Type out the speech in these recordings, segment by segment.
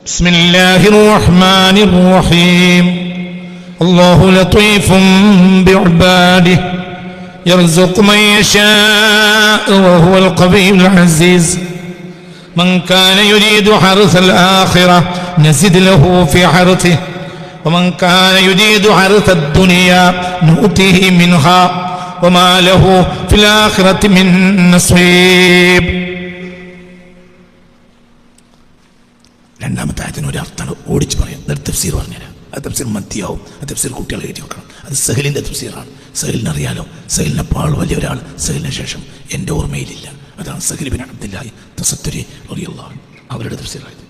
بسم الله الرحمن الرحيم الله لطيف بعباده يرزق من يشاء وهو القوي العزيز من كان يريد حرث الآخرة نزد له في حرثه ومن كان يريد حرث الدنيا نؤته منها وما له في الآخرة من نصيب. രണ്ടാമത്തെ ആയത്തിന് ഒരർത്ഥമാണ് ഓടിച്ച് പറയാം. എന്നിട്ട് തഫ്സീർ പറഞ്ഞുതരാം. ആ തഫ്സീർ മത്തിയാവും. ആ തഫ്സീർ കുട്ടികളെ എഴുതി വെക്കണം. അത് സഹലിൻ്റെ തഫ്സീറാണ്. സഹലിനറിയാലോ, സഹലിനെപ്പാൾ വലിയ ഒരാൾ സഹലിന് ശേഷം എൻ്റെ ഓർമ്മയിലില്ല. അതാണ് സഹൽ ബിൻ അബ്ദുല്ലാഹി തസത്തുരി റളിയല്ലാഹു അൻഹു. അവരുടെ തഫ്സീറായത്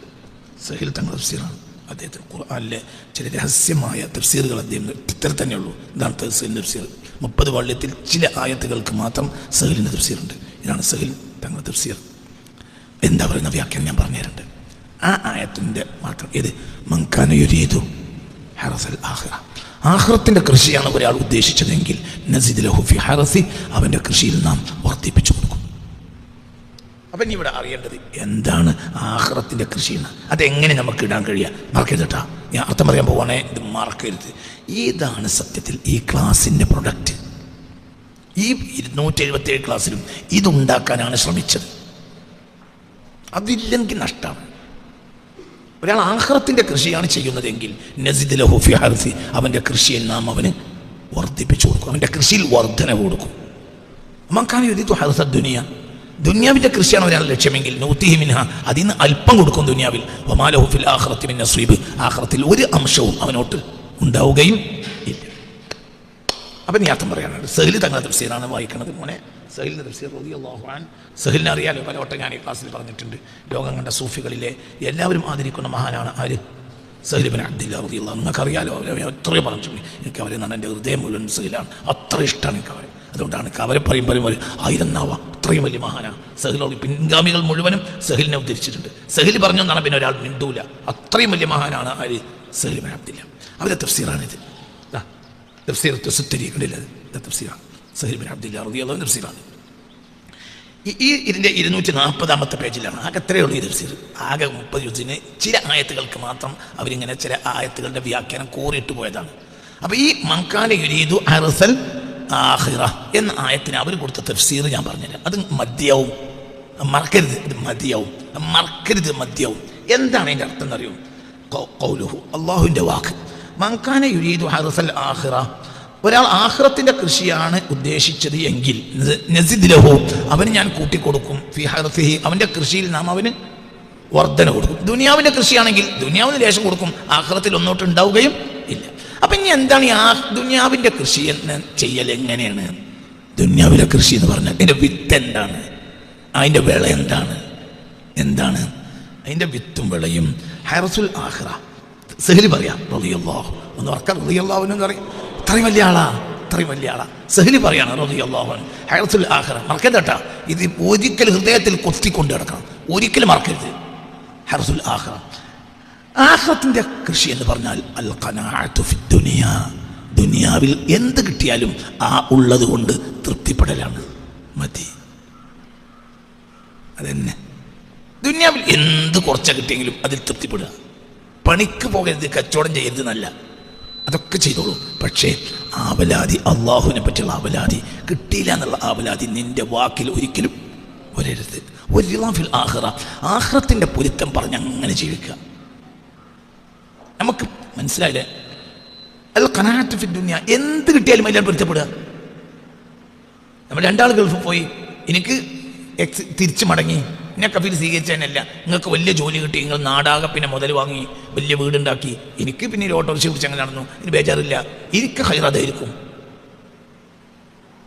സഹൽ തങ്ങളുടെ തഫ്സീറാണ്. അദ്ദേഹത്തിന് ഖുർആനിലെ ചില രഹസ്യമായ തഫ്സീറുകൾ അദ്ദേഹം ഇത്ര തന്നെയുള്ളൂ. ഇതാണ് സഹലിൻ്റെ തഫ്സീർ. 30 വാള്യത്തിൽ ചില ആയത്തുകൾക്ക് മാത്രം സഹലിൻ്റെ തഫ്സീറുണ്ട്. ഇതാണ് സഹൽ തങ്ങളുടെ തഫ്സീർ. എന്താ പറയുന്ന വ്യാഖ്യാനം ഞാൻ പറഞ്ഞുതരുന്നുണ്ട്. ആ ആയത്തിൻ്റെ മാത്രം ഇത് മൻകാന യുരീദു ഹറസൽ ആഖിറ, ആഖിറത്തിൻ്റെ കൃഷിയാണ് ഒരാൾ ഉദ്ദേശിച്ചതെങ്കിൽ നസിദ് ലഹു ഫി ഹറസി, അവൻ്റെ കൃഷിയിൽ നാം വർദ്ധിപ്പിച്ചു കൊടുക്കും. അപ്പം ഇനി ഇവിടെ അറിയേണ്ടത് എന്താണ് ആഖിറത്തിൻ്റെ കൃഷിയെന്ന്. അതെങ്ങനെ നമുക്ക് ഇടാൻ കഴിയുക? മറക്കരുത് കേട്ടോ, ഞാൻ അർത്ഥം പറയാൻ പോവാണേ, ഇത് മറക്കരുത്. ഇതാണ് സത്യത്തിൽ ഈ ക്ലാസിൻ്റെ പ്രൊഡക്റ്റ്. ഈ 277 ക്ലാസ്സിലും ഇതുണ്ടാക്കാനാണ് ശ്രമിച്ചത്. അതില്ലെങ്കിൽ നഷ്ടമാണ്. ഒരാൾ ആഖിറത്തിൻ്റെ കൃഷിയാണ് ചെയ്യുന്നതെങ്കിൽ നസിദ് ലഹു ഫി ഹർസി, അവൻ്റെ കൃഷിയിൽ നാം അവന് വർദ്ധിപ്പിച്ചു കൊടുക്കും, അവൻ്റെ കൃഷിയിൽ വർധന കൊടുക്കും. മൻകാന യുരീദു ഹർസ ദുനിയ, ദുനിയാവിൻ്റെ കൃഷിയാണ് ഒരാൾ ലക്ഷ്യമെങ്കിൽ നൂതിഹി മിൻഹ, അതിൽ നിന്ന് അല്പം കൊടുക്കും ദുനിയാവിൽ. വമാ ലഹു ഫിൽ ആഖിറത്തി മിൻ നസീബ്, ആഖിറത്തിൽ ഒരു അംശവും അവനോട്ട് ഉണ്ടാവുകയും ഇല്ല. അപ്പം നീ അർത്ഥം പറയാനുണ്ട്. സഹൽ തങ്ങളുടെ തഫ്സീറാണ് വായിക്കുന്നത്. മോനെ സഹലിൻ്റെ തഫ്സീർ റളിയല്ലാഹു അൻഹു. സഹലിനെ അറിയാലോ, പലവട്ടം ഞാൻ ഈ ക്ലാസ്സിൽ പറഞ്ഞിട്ടുണ്ട്. ലോകം കണ്ട സൂഫികളിലെ എല്ലാവരും ആദരിക്കുന്ന മഹാനാണ് ആര്? സഹൽ ബിൻ അബ്ദുല്ലാഹി റളിയല്ലാഹു അൻഹു. നിങ്ങൾക്കറിയാലോ, എത്രയോ പറഞ്ഞിട്ടുണ്ട്. എനിക്ക് അവരെ എന്നാണ് എൻ്റെ ഹൃദയം മുഴുവൻ സഹലാണ്. അത്ര ഇഷ്ടമാണ് എനിക്ക് അവരെ. അതുകൊണ്ടാണ് അവരെ പറയുമ്പോൾ 1000 നാവാ. അത്രയും വലിയ മഹാനാണ് സഹൽ. പിൻഗാമികൾ മുഴുവനും സഹലിനെ ഉദ്ധരിച്ചിട്ടുണ്ട്. സഹൽ പറഞ്ഞെന്നാണ് പിന്നെ ഒരാൾ മിണ്ടൂല. അത്രയും വലിയ മഹാനാണ് ആര്? Sahal bin Abdullah. അവരുടെ തഫ്സീറാണിത്. തഫ്സീർ തസത്തുരി കണ്ടില്ലത് തഫ്സീറാണ്. സഹൽ ബിൻ അബ്ദുല്ലാഹി റളിയല്ലാഹു അൻഹു തഫ്സീറാണ്. ഇതിൻ്റെ 240-ാമത്തെ പേജിലാണ്. ആകെ എത്രയേ ഉള്ളൂ ഈ തഫ്സീർ. ആകെ 30 ജുസിന് ചില ആയത്തുകൾക്ക് മാത്രം അവരിങ്ങനെ ചില ആയത്തുകളുടെ വ്യാഖ്യാനം കോറിയിട്ട് പോയതാണ്. അപ്പോൾ ഈ മൻകാന യുരീദു ഹർസൽ ആഖിറ എന്ന ആയത്തിന് അവർ കൊടുത്ത തഫ്സീർ ഞാൻ പറഞ്ഞുതരാം. അത് മദ്യവും മറക്കരുത്. ഇത് മദ്യവും മറക്കരുത്, മദ്യവും. എന്താണ് അതിൻ്റെ അർത്ഥം എന്നറിയോ? ഖൗലുഹു, അള്ളാഹുവിൻ്റെ വാക്ക്. മൻകാന യുരീദു ഹർസൽ ആഖിറ, ഒരാൾ ആഖിറത്തിൻ്റെ കൃഷിയാണ് ഉദ്ദേശിച്ചത് എങ്കിൽ നസിദ് ലഹു, അവന് ഞാൻ കൂട്ടിക്കൊടുക്കും ഫി ഹർസിഹി, അവൻ്റെ കൃഷിയിൽ നാം അവന് വർധന കൊടുക്കും. ദുനിയാവിൻ്റെ കൃഷിയാണെങ്കിൽ ദുനിയാവിന് ലേശം കൊടുക്കും, ആഖിറത്തിൽ ഒന്നോട്ട് ഉണ്ടാവുകയും ഇല്ല. അപ്പം ഇനി എന്താണ് ഈ ദുനിയാവിൻ്റെ കൃഷി എന്ന് ചെയ്യൽ? എങ്ങനെയാണ് ദുനിയാവിലെ കൃഷി എന്ന് പറഞ്ഞാൽ? അതിൻ്റെ വിത്ത് എന്താണ്? അതിൻ്റെ വിള എന്താണ്? അതിൻ്റെ വിത്തും വിളയും ഹർസുൽ ആഖിറ. സഹൽ പറയാം റളിയല്ലാഹു, ഒന്ന് വർക്കാൻ റളിയല്ലാഹു എന്ന് പറയും. അത്രയും വലിയ ആളാ സഹൽ പറയാണ് റളിയല്ലാഹു അൻഹു. ഹർസുൽ ആഖിറ മറക്കരുതട്ടാ. ഇത് ഒരിക്കൽ ഹൃദയത്തിൽ കൊത്തിക്കൊണ്ട് കിടക്കണം, ഒരിക്കലും മറക്കരുത്. ഹർസുൽ ആഖിറ, ആഖിറത്തിൻ്റെ കൃഷി എന്ന് പറഞ്ഞാൽ അൽ ഖനാഅതു ഫി ദുനിയ, ദുനിയാവിൽ എന്ത് കിട്ടിയാലും ആ ഉള്ളത് കൊണ്ട് തൃപ്തിപ്പെടലാണ്. മതി, അതന്നെ. ദുനിയാവിൽ എന്ത് കുറച്ച കിട്ടിയെങ്കിലും അതിൽ തൃപ്തിപ്പെടുക. പണിക്ക് പോകരുത്, കച്ചവടം ചെയ്യരുത് എന്നല്ല, അതൊക്കെ ചെയ്തോളൂ. പക്ഷേ ആവലാതി, അള്ളാഹുവിനെ പറ്റിയുള്ള ആവലാതി, കിട്ടിയില്ല എന്നുള്ള ആവലാതി നിന്റെ വാക്കിൽ ഒരിക്കലും വരരുത്. ഫിൽ ആഖിറ, ആഖിറത്തിൻ്റെ പൊരുത്തം പറഞ്ഞ് അങ്ങനെ ജീവിക്കുക. നമുക്ക് മനസ്സിലായില്ലേ? അൽ ഖനാഅത്തു ഫി ദുനിയ, എന്ത് കിട്ടിയാലും അതിലാണ് പൊരുത്തപ്പെടുക. നമ്മൾ 2 ആൾ ഗൾഫിൽ പോയി, എനിക്ക് തിരിച്ചു മടങ്ങി, എന്നെ കഫീൽ സ്വീകരിച്ചതിനല്ല, നിങ്ങൾക്ക് വലിയ ജോലി കിട്ടി, നിങ്ങൾ നാടാകെ പിന്നെ മുതൽ വാങ്ങി വലിയ വീടുണ്ടാക്കി, എനിക്ക് പിന്നെ ഒരു ഓട്ടോറിക്ഷ പിടിച്ച് അങ്ങനെ നടന്നു, ഇനി ബേജാറില്ല. എനിക്ക് ഹൈറാതായിരിക്കും,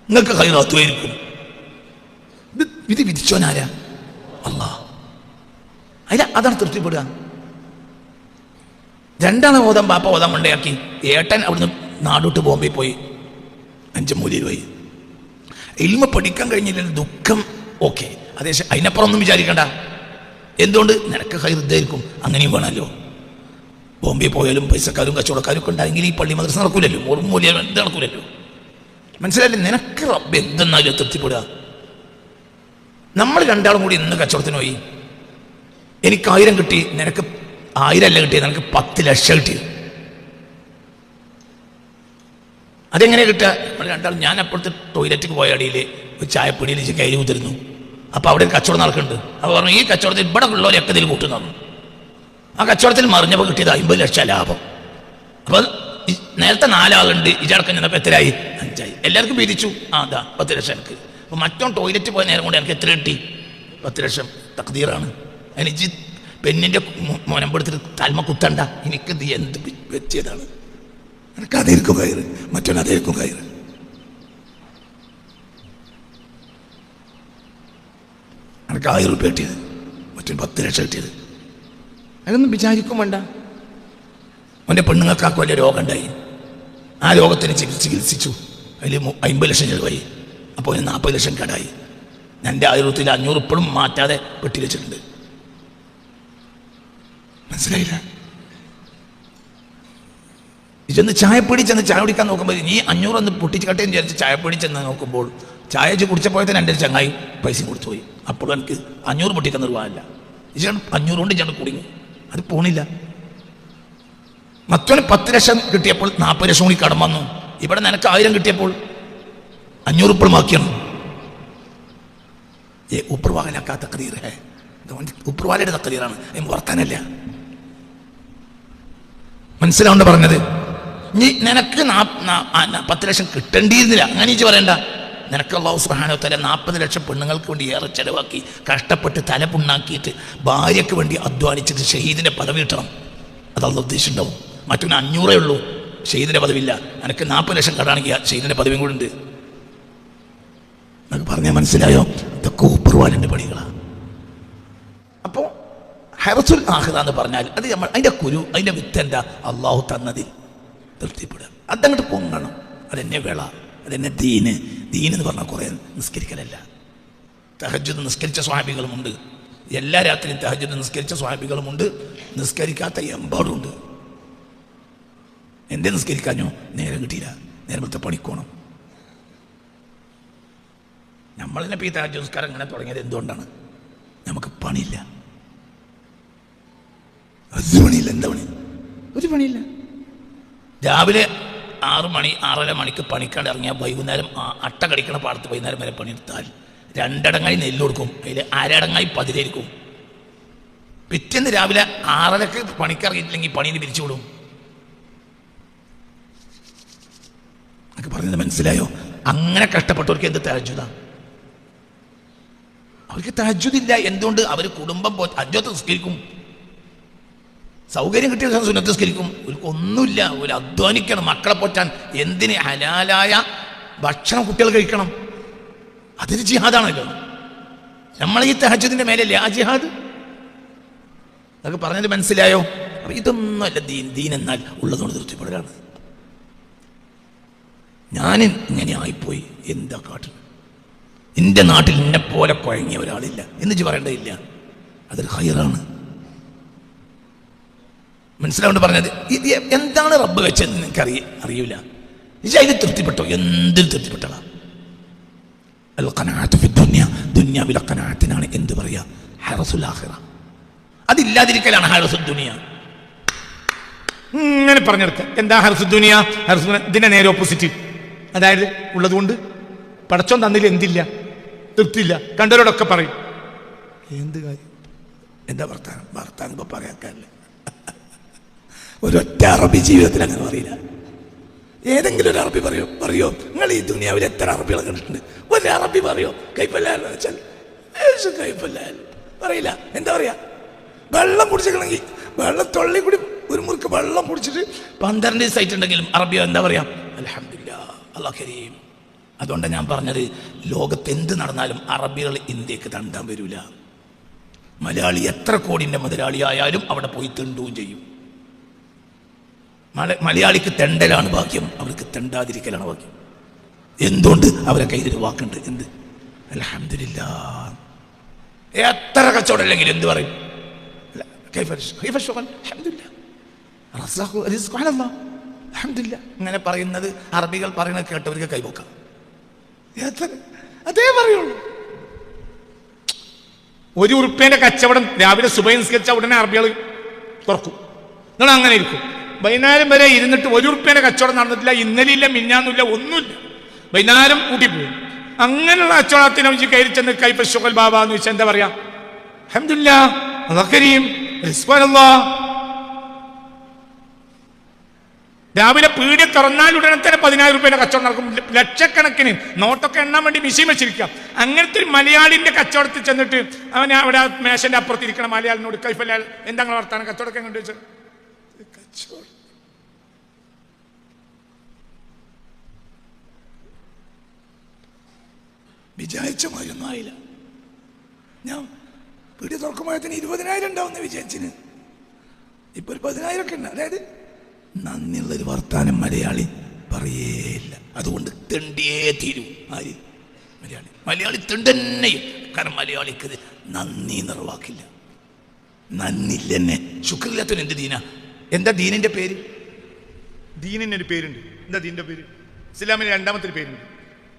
നിങ്ങൾക്ക് ഹൈറാത്തുമായിരിക്കും. ഇത് വിധിച്ചോനാരാ? അല്ലാഹ്. അതാണ് തൃപ്തിപ്പെടുക. 2 ആളെ ഓതാൻ ബാപ്പ ഓതാൻ മണ്ടയാക്കി, ഏട്ടൻ അവിടുന്ന് നാടോട്ട് ബോംബെ പോയി 5 മൂലയിൽ പോയി. ഇൽമ പഠിക്കാൻ കഴിഞ്ഞില്ല, ദുഃഖം. ഓക്കെ, അതേ അതിനപ്പുറം ഒന്നും വിചാരിക്കണ്ട. എന്തുകൊണ്ട്? നിനക്ക് ഹൈറുദ്ധായിരിക്കും. അങ്ങനെയും വേണമല്ലോ. ബോംബെ പോയാലും പൈസക്കാരും കച്ചവടക്കാരും ഒക്കെ ഉണ്ടായെങ്കിൽ ഈ പള്ളി മദ്രസ നടക്കൂലല്ലോ, മൂല്യം എന്ത് നടക്കൂലല്ലോ. മനസ്സിലായില്ലേ? നിനക്ക് റബ്ബ് എന്തെന്നാലും തൃപ്തിപ്പെടുക. നമ്മൾ 2 ആളും കൂടി ഇന്ന് കച്ചവടത്തിന് പോയി, എനിക്ക് 1000 കിട്ടി, നിനക്ക് 1000 അല്ല കിട്ടിയത്, എനിക്ക് 10 ലക്ഷം കിട്ടിയത്. അതെങ്ങനെ കിട്ടുക? നമ്മൾ രണ്ടാളും, ഞാൻ അപ്പോഴത്തെ ടോയ്ലറ്റിക്ക് പോയ അടിയിൽ ഒരു ചായപ്പൊടിയിൽ കയറി കുതിരുന്നു. അപ്പോൾ അവിടെ ഒരു കച്ചവടം നടക്കുന്നുണ്ട്. അപ്പോൾ പറഞ്ഞു, ഈ കച്ചവടത്തിൽ ഇവിടെ ഉള്ളവരൊക്കെ ഇതിൽ കൂട്ടുന്നു. ആ കച്ചവടത്തിൽ മറിഞ്ഞപ്പോൾ കിട്ടിയത് 50 ലക്ഷം ലാഭം. അപ്പോൾ നേരത്തെ 4 ആളുണ്ട്, ഇജടക്കം ചെന്നപ്പോൾ എത്രയായി? 5 ആയി. എല്ലാവർക്കും പിരിച്ചു. അതാ 10 ലക്ഷം എനിക്ക്. അപ്പോൾ മറ്റോ ടോയ്ലറ്റ് പോയ നേരം കൊണ്ട് എനിക്ക് എത്ര കിട്ടി? 10 ലക്ഷം. തഖ്ദീറാണ്. എനിക്ക് പെണ്ണിൻ്റെ മുനമ്പെടുത്തിട്ട് തൽമ കുത്തണ്ട, എനിക്ക് ഇത് എന്ത് വെച്ചതാണ്. എനിക്ക് അതായിരിക്കും കയറ്, മറ്റൊന്ന് അതായിരിക്കും കയറ്. എനിക്ക് 1000 രൂപ കിട്ടിയത്, മറ്റൊരു 10 ലക്ഷം കിട്ടിയത്. അതൊന്നും വിചാരിക്കും വേണ്ട. അവൻ്റെ പെണ്ണുങ്ങൾക്കാർക്ക് വലിയ രോഗം ഉണ്ടായി. ആ രോഗത്തിന് ചികിത്സിച്ചു. അതിൽ 50 ലക്ഷം ചെലവായി. അപ്പോൾ 40 ലക്ഷം കടായി. എൻ്റെ 1000 500 ഇപ്പോഴും മാറ്റാതെ പെട്ടി വെച്ചിട്ടുണ്ട്. മനസ്സിലായില്ല? ചെന്ന് ചായപ്പൊടി ചെന്ന് ചായ കുടിക്കാൻ നോക്കുമ്പോൾ നീ 500 ഒന്ന് പൊട്ടിച്ച് കട്ടേന്ന് വിചാരിച്ച് ചായപ്പൊടി ചെന്ന് നോക്കുമ്പോൾ ചായ കുടിച്ചപ്പോഴത്തെ എൻ്റെ ചങ്ങായി പൈസ കൊടുത്തു പോയി. അപ്പോഴും എനിക്ക് 500 പൊട്ടിക്കാൻ നിർവാഹമില്ല. ഇതാണ് 500 കൊണ്ട് ഞാൻ കുടുങ്ങി. അത് പോണില്ല. മറ്റൊന്ന് 10 ലക്ഷം കിട്ടിയപ്പോൾ 40 ലക്ഷം കൂടി കടം വന്നു. ഇവിടെ നിനക്ക് 1000 കിട്ടിയപ്പോൾ 500 ഇപ്പോഴും ബാക്കിയാണ്. ऊपर वाले का तकदीर है, ऊपर वाले തക്കദീറാണ്, വർത്താനല്ല. മനസ്സിലാവുന്ന പറഞ്ഞത്? നിനക്ക് 10 ലക്ഷം കിട്ടേണ്ടിയിരുന്നില്ല, അങ്ങനെ പറയണ്ട. നിനക്ക് അല്ലാഹു സുബ്ഹാനഹു വ തആല 40 ലക്ഷം പെണ്ണുങ്ങൾക്ക് വേണ്ടി ഏറെ ചെലവാക്കി കഷ്ടപ്പെട്ട് തല പുണ്ണാക്കിയിട്ട് ഭാര്യയ്ക്ക് വേണ്ടി അധ്വാനിച്ചിട്ട് ഷഹീദിൻ്റെ പദവി കിട്ടണം. അതല്ല ഉദ്ദേശിച്ചിട്ടുണ്ടാവും. മറ്റൊന്ന് 500 ഉള്ളൂ, ഷഹീദിൻ്റെ പദവിയില്ല. എനിക്ക് 40 ലക്ഷം കടാണെങ്കിൽ ഷഹീദിൻ്റെ പദവിയും കൂടെ ഉണ്ട്. എന്നൊക്കെ പറഞ്ഞാൽ മനസ്സിലായോ? ഇതൊക്കെ ഊപ്പർവാലിൻ്റെ പണികളാണ്. അപ്പോൾ ഹറസുൽ ആഖിറ എന്ന് പറഞ്ഞാൽ അത് നമ്മൾ അതിൻ്റെ കുരു, അതിൻ്റെ വിത്ത് എന്താ? അള്ളാഹു തന്നതിൽ തൃപ്തിപ്പെടുക, അതങ്ങോട്ട് പൊങ്ങണം. അതെന്നെ വേള, അതെന്നെ ദീന്. ദീൻ എന്ന് പറഞ്ഞാൽ കുറേ നിസ്കരിക്കലല്ല. തഹജ്ജുദ് നിസ്കരിച്ച സ്വഹാബികളുമുണ്ട്, എല്ലാ രാത്രിയും തഹജ്ജുദ് നിസ്കരിച്ച സ്വഹാബികളുമുണ്ട്, നിസ്കരിക്കാത്ത എമ്പാടുണ്ട്. എന്തേ നിസ്കരിക്കാഞ്ഞോ? നേരം കിട്ടിയില്ല, നേരത്തെ പണിക്കോണം. നമ്മളിനെ ഈ തഹജ്ജുദ് നിസ്കാരം ഇങ്ങനെ തുടങ്ങിയത് എന്തുകൊണ്ടാണ്? നമുക്ക് പണിയില്ല. ഒരു പണിയില്ല. എന്താ പണി? ഒരു പണിയില്ല. രാവിലെ 6 മണി 6:30 മണിക്ക് പണിക്കാണ്ട് ഇറങ്ങിയാൽ വൈകുന്നേരം അട്ട കടിക്കണ പാടത്ത് വൈകുന്നേരം വരെ പണിയെടുത്താൽ 2 അടങ്ങായി നെല്ല് കൊടുക്കും, അതിൽ 1/2 അടങ്ങായി പതിരായിരിക്കും. പിറ്റേന്ന് രാവിലെ 6:30ക്ക് പണിക്കിറങ്ങിയിട്ടില്ലെങ്കിൽ പണീന് പിരിച്ചു വിടും. ഒക്കെ പറഞ്ഞത് മനസ്സിലായോ? അങ്ങനെ കഷ്ടപ്പെട്ടവർക്ക് എന്ത് തഹജ്ജുദാ? അവർക്ക് തഹജ്ജുദില്ല. എന്തുകൊണ്ട്? അവർ കുടുംബം തഹജ്ജുദ് നിസ്കരിക്കും, സൗകര്യം കിട്ടിയ സുന്നത്ത് നിസ്കരിക്കും. അവർക്ക് ഒന്നുമില്ല, ഒരു അധ്വാനിക്കണം മക്കളെ പോറ്റാൻ. എന്തിന്? ഹലാലായ ഭക്ഷണം കുട്ടികൾ കഴിക്കണം. അതൊരു ജിഹാദാണല്ലോ. നമ്മൾ ഈ തഹജ്ജുദിന്റെ മേലല്ലേ ആ ജിഹാദ്? അതൊക്കെ പറഞ്ഞത് മനസ്സിലായോ? അപ്പൊ ഇതൊന്നുമല്ല ദീൻ. ദീൻ എന്നാൽ ഉള്ളതുകൊണ്ട് തൃപ്തിപ്പെടലാണ്. ഞാൻ ഇങ്ങനെ ആയിപ്പോയി, എന്താ കാട്ടുന്നത്? എൻ്റെ നാട്ടിൽ എന്നെ പോലെ കുഴങ്ങിയ ഒരാളില്ല എന്ന് പറയേണ്ടതില്ല. അതൊരു ഹൈറാണ്. മനസ്സിലാവുകൊണ്ട് പറഞ്ഞത് എന്താണ് റബ്ബ് വെച്ചെന്ന് നിങ്ങൾക്ക് അറിയില്ല. അതിൽ തൃപ്തിപ്പെട്ടോ? എന്തിൽ തൃപ്തിപ്പെട്ടതാ? അൽ ഖനാഅത്തു ഫി ദുനിയ, ദുനിയാവിലെ ഖനാഅത്തിനാണ് എന്ത് പറയാ? ഹറസുൽ ആഖിറ. അതില്ലാതിരിക്കലാണ് ഹറസുൽ ദുനിയ. ഇങ്ങനെ പറഞ്ഞെടുക്കുക. എന്താ ഹറസുൽ ദുനിയ? ഇതിന്റെ നേരെ ഓപ്പോസിറ്റ്. അതായത് ഉള്ളതുകൊണ്ട് പടച്ചോൻ തന്നില്ല, എന്തില്ല? തൃപ്തിയില്ല. കണ്ടവരോടൊക്കെ പറയും എന്ത് കാര്യം, എന്താ വർത്താനം ഇപ്പൊ പറയാക്കാല്ലേ? ഒരൊറ്റ അറബി ജീവിതത്തിൽ അങ്ങനെ പറയില്ല. ഏതെങ്കിലും ഒരു അറബി പറയോ നിങ്ങൾ ഈ ദുനിയാവിൽ എത്ര അറബികളെ കണ്ടിട്ടുണ്ട്? ഒരു അറബി പറയോ കൈപ്പല്ലാന്ന് വെച്ചാൽ പറയില്ല. എന്താ പറയാ? വെള്ളം കുടിച്ചിട്ടുണ്ടെങ്കിൽ വെള്ളം തൊള്ളി കൂടി ഒരു മുറുക്ക് വെള്ളം കുടിച്ചിട്ട് 12 ദിവസമായിട്ടുണ്ടെങ്കിലും അറബിയോ എന്താ പറയാ? അൽഹംദുലില്ലാ, അല്ലാഹു കരീം. അതുകൊണ്ടാണ് ഞാൻ പറഞ്ഞത്, ലോകത്ത് എന്ത് നടന്നാലും അറബികൾ ഇന്ത്യക്ക് തണ്ടാൻ വരില്ല. മലയാളി എത്ര കോടിൻ്റെ മുതലാളിയായാലും അവിടെ പോയി തെണ്ടുകയും ചെയ്യും. മലയാളിക്ക് തെണ്ടലാണ് ഭാഗ്യം, അവർക്ക് തെണ്ടാതിരിക്കലാണ് ഭാഗ്യം. എന്തുകൊണ്ട്? അവരെ കയ്യിൽ വാക്കുണ്ട്. എന്ത്? അൽഹംദുലില്ലാ. എത്ര കച്ചവടം അല്ലെങ്കിൽ എന്ത് പറയും? ഇങ്ങനെ പറയുന്നത് അറബികൾ പറയുന്നത് കേട്ടവർക്ക് കൈപോക്കാം. അതേ പറയുള്ളൂ. 1 ഉറുപ്പ്യന്റെ കച്ചവടം രാവിലെ സുബഹി നിസ്കരിച്ച ഉടനെ അറബികൾ തുറക്കും. നിങ്ങൾ അങ്ങനെ ഇരിക്കും. വൈകുന്നേരം വരെ ഇരുന്നിട്ട് 1 ഉറുപ്പ്യേന്റെ കച്ചവടം നടന്നിട്ടില്ല, ഇന്നലെയില്ല, മിഞ്ഞാന്നില്ല, ഒന്നുമില്ല. വൈകുന്നേരം കൂട്ടിപ്പോവും. അങ്ങനെയുള്ള കച്ചവടത്തിനെ വെച്ച് കയറി ചെന്ന് കൈഫ ശുഗൽ ബാബ എന്ന് വെച്ചാൽ എന്താ പറയാ? അൽഹംദുലില്ലാഹ്, അല്ലാഹു കരീം, റിസ്ഖുല്ലാഹ്. രാവിലെ പീടിക തുറന്നാൽ ഉടനെ തന്നെ 10,000 രൂപയുടെ കച്ചവടം നടക്കും. ലക്ഷക്കണക്കിന് നോട്ടൊക്കെ എണ്ണാൻ വേണ്ടി മിഷീൻ വെച്ചിരിക്കാം. അങ്ങനത്തെ ഒരു മലയാളിന്റെ കച്ചവടത്തിൽ ചെന്നിട്ട് അവൻ അവിടെ മേശന്റെ അപ്പുറത്തിരിക്കണം മലയാളിനോട് കൈഫല്ലാൽ എന്താ വർത്താനം, കച്ചവടമൊക്കെ എങ്ങനെ വെച്ചാൽ കച്ചവടം വിചാരിച്ച മാതിരൊന്നും ആയില്ല. ഞാൻ പീടിക തുറക്കുമ്പോഴത്തിന് 20,000 ഉണ്ടാവുന്ന വിചാരിച്ചിന്. ഇപ്പൊ ഒരു 10,000 ഒക്കെ ഉണ്ട്. അതായത് നന്ദിയുള്ളൊരു വർത്താനം മലയാളി പറയേയില്ല. അതുകൊണ്ട് തെണ്ടിയേ തീരും. ആര്? മലയാളി തെണ്ടന്നെയും. കാരണം മലയാളിക്ക് നന്ദി നിറവാക്കില്ല. നന്ദില്ലെന്നെ ശുക്രില്ലാത്തവൻ എന്ത് ദീന? എന്താ ദീനിന്റെ പേര്? ദീനിന് ഒരു പേരുണ്ട്. എന്താ ദീനിന്റെ പേര്? ഇസ്ലാമിന് 2ാമത്തെ ഒരു പേരുണ്ട്.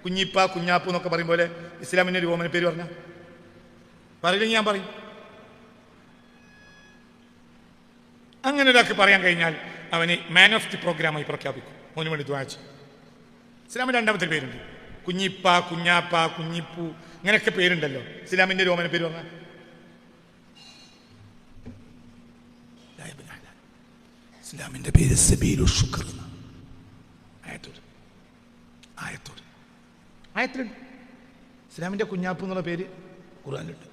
കുഞ്ഞിപ്പ, കുഞ്ഞാപ്പു എന്നൊക്കെ പറയും പോലെ ഇസ്ലാമിന്റെ ഒരു ഓമന പേര് പറഞ്ഞാൽ പറയില്ലെങ്കിൽ ഞാൻ പറയും. അങ്ങനെ ഒരാൾക്ക് പറയാൻ കഴിഞ്ഞാൽ അവന് മാൻ ഓഫ് ദി പ്രോഗ്രാമായി പ്രഖ്യാപിക്കും. അവന് വേണ്ടി ദുആ ചെയ്യും. ഇസ്ലാമിന് 2ാമത്തെ പേരുണ്ട്. കുഞ്ഞിപ്പ, കുഞ്ഞാപ്പ, കുഞ്ഞിപ്പു, ഇങ്ങനെയൊക്കെ പേരുണ്ടല്ലോ. ഇസ്ലാമിന്റെ ഒരു ഓമന പേര് പറഞ്ഞാൽ ഇസ്ലാമിന്റെ പേര് സബീലുൽ ശുക്ർ. ആയത്തിലുണ്ട്. ഇസ്ലാമിന്റെ കുഞ്ഞാപ്പു എന്നുള്ള പേര് ഖുർആനിലുണ്ട്.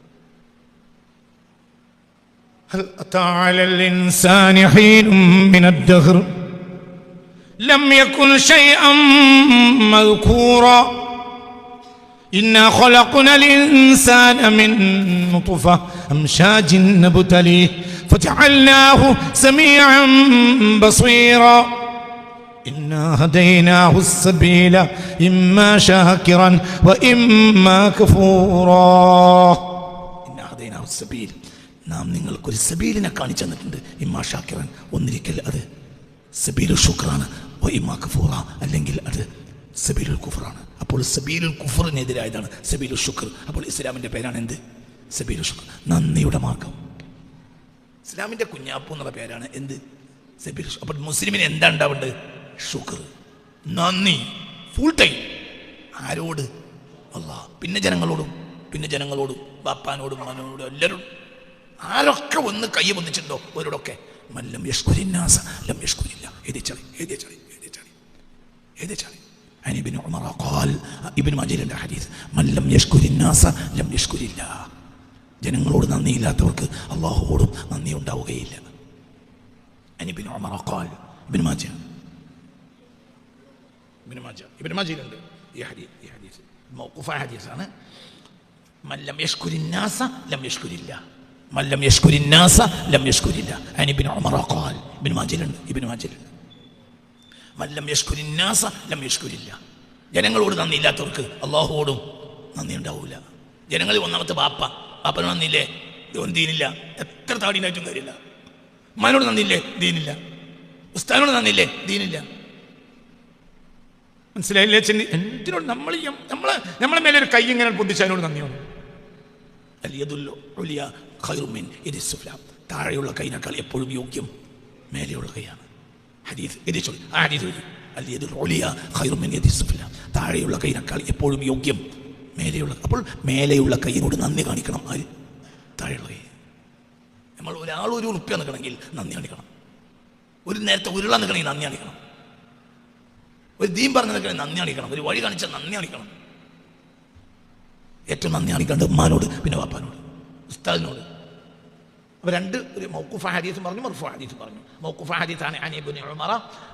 ഹൽ അതാഅലൽ ഇൻസാനി ഹീനും മിനദ്ദഹ്ർ ലം യകുൻ ശൈഅൻ മദ്കൂറാ ഇന്നാ ഖലഖ്നൽ ഇൻസാന മിൻ നുത്ഫ അംശാജിൻ നബ്തലീഹി ഫജഅൽനാഹു സമീഅൻ ബസീറാ إنا هديناه السبيل إما شاكرا وإما كفورا. إنا هديناه السبيل. നാം നിങ്ങൾക്കൊരു സബീലിനെ കാണിച്ചു തന്നിട്ടുണ്ട്. ഇമ്മാ ഷാക്കിറൻ, ഒന്നിരിക്കൽ അത് സബീലുൽ ശുക്റാണ്. ഇമ്മാ കഫൂറ, അല്ലെങ്കിൽ അത് സബീലുൽ കുഫറാണ്. അപ്പോൾ സബീലുൽ കുഫറിനെതിരായതാണ് സബീലുൽ ശുക്ർ. അപ്പോൾ ഇസ്ലാമിന്റെ പേരാണ് എന്ത്? സബീലുൽ ശുക്ർ, നന്ദിയുടെ മാർഗം. ഇസ്ലാമിന്റെ കുഞ്ഞാപ്പു എന്നുള്ള പേരാണ് എന്ത്? സബീലുൽ. അപ്പോൾ മുസ്ലിമിന് എന്താ ഉണ്ടാവേണ്ടത്? ശുക്ർ, നന്ദി, ഫുൾ ടൈം. ആരോട്? അല്ലാഹ്. പിന്നെ ജനങ്ങളോടും ബാപ്പാനോടും മനോടും എല്ലാവരോടും. ആരൊക്കെ ഒന്ന് കൈ പൊന്നിച്ചിട്ടുണ്ടോ അവരോടൊക്കെ മല്ലം യഷ്കുരിന്നാസ ലം യഷ്കുരില്ല. ഇബ്നു ഉമർ ഖാൽ, ഇബ്നു മാജയുടെ ഹദീസ്, മല്ലം യഷ്കുരിന്നാസ ലം യഷ്കുരില്ല. ജനങ്ങളോട് നന്ദിയില്ലാത്തവർക്ക് അല്ലാഹുവോടും നന്ദി ഉണ്ടാവുകയില്ല. ഇബ്നു ഉമർ ഖാൽ, ഇബ്നു മാജയിലുണ്ട് ഈ ഹദീസ്. മൗഖൂഫായ ഹദീസാണ്. മല്ലം യഷ്കുരിന്നാസ ലം യഷ്കുരില്ല. മല്ലം യഷ്കുരിന്നാസ ലം യഷ്കുരില്ല. ഇബ്നു ഉമർ ഖാൽ, ഇബ്നു മാജയിലുണ്ട്. മല്ലം യഷ്കുരിന്നാസ ലം യഷ്കുരില്ല. ജനങ്ങളോട് നന്ദിയില്ലാത്തവർക്ക് അല്ലാഹുവോടും നന്ദി ഉണ്ടാവില്ല. ജനങ്ങളിൽ ഒന്നാമത്തെ ബാപ്പനോട് നന്ദിയില്ലേ? ദീനില്ല. എത്ര താടിനായിട്ടും കാര്യമില്ല. ഉമ്മാനോട് നന്ദിയില്ലേ? ദീനില്ല. ഉസ്താദിനോട് നന്ദിയില്ലേ? ദീനില്ല. മനസ്സിലായില്ലേ? എന്തിനോട് നമ്മളെ മേലെ ഒരു കൈ ഇങ്ങനെ പൊന്തിച്ചതിനോട് നന്ദിയാണ്. താഴെയുള്ള കൈനേക്കാൾ എപ്പോഴും യോഗ്യം മേലെയുള്ള കൈയാണ്. താഴെയുള്ള കൈനേക്കാൾ എപ്പോഴും യോഗ്യം മേലെയുള്ള. അപ്പോൾ മേലെയുള്ള കൈയിനോട് നന്ദി കാണിക്കണം. ആര്? താഴെയുള്ള കൈ. നമ്മൾ ഒരാൾ 1 ഉറുപ്പ്യ നിൽക്കണമെങ്കിൽ നന്ദി കാണിക്കണം. ഒരു നേരത്തെ ഉരുള നിൽക്കണമെങ്കിൽ നന്ദി കാണിക്കണം. ഒരു ദീൻ പറഞ്ഞു നിൽക്കണമെങ്കിൽ നന്ദി കാണിക്കണം. ഒരു വഴി കാണിച്ചാൽ നന്ദി കാണിക്കണം. ഏറ്റവും നന്ദി കാണിക്കേണ്ടത് ഉമ്മാനോട്, പിന്നെ വാപ്പാനോട്, ഉസ്താദിനോട്. അപ്പോൾ 2 ഒരു മൗഖൂഫ ഹദീസും പറഞ്ഞു, മർഫൂ ഹദീസും പറഞ്ഞു. മൗഖൂഫ ഹദീസാണ് അൻ ഇബ്നു ഉമർ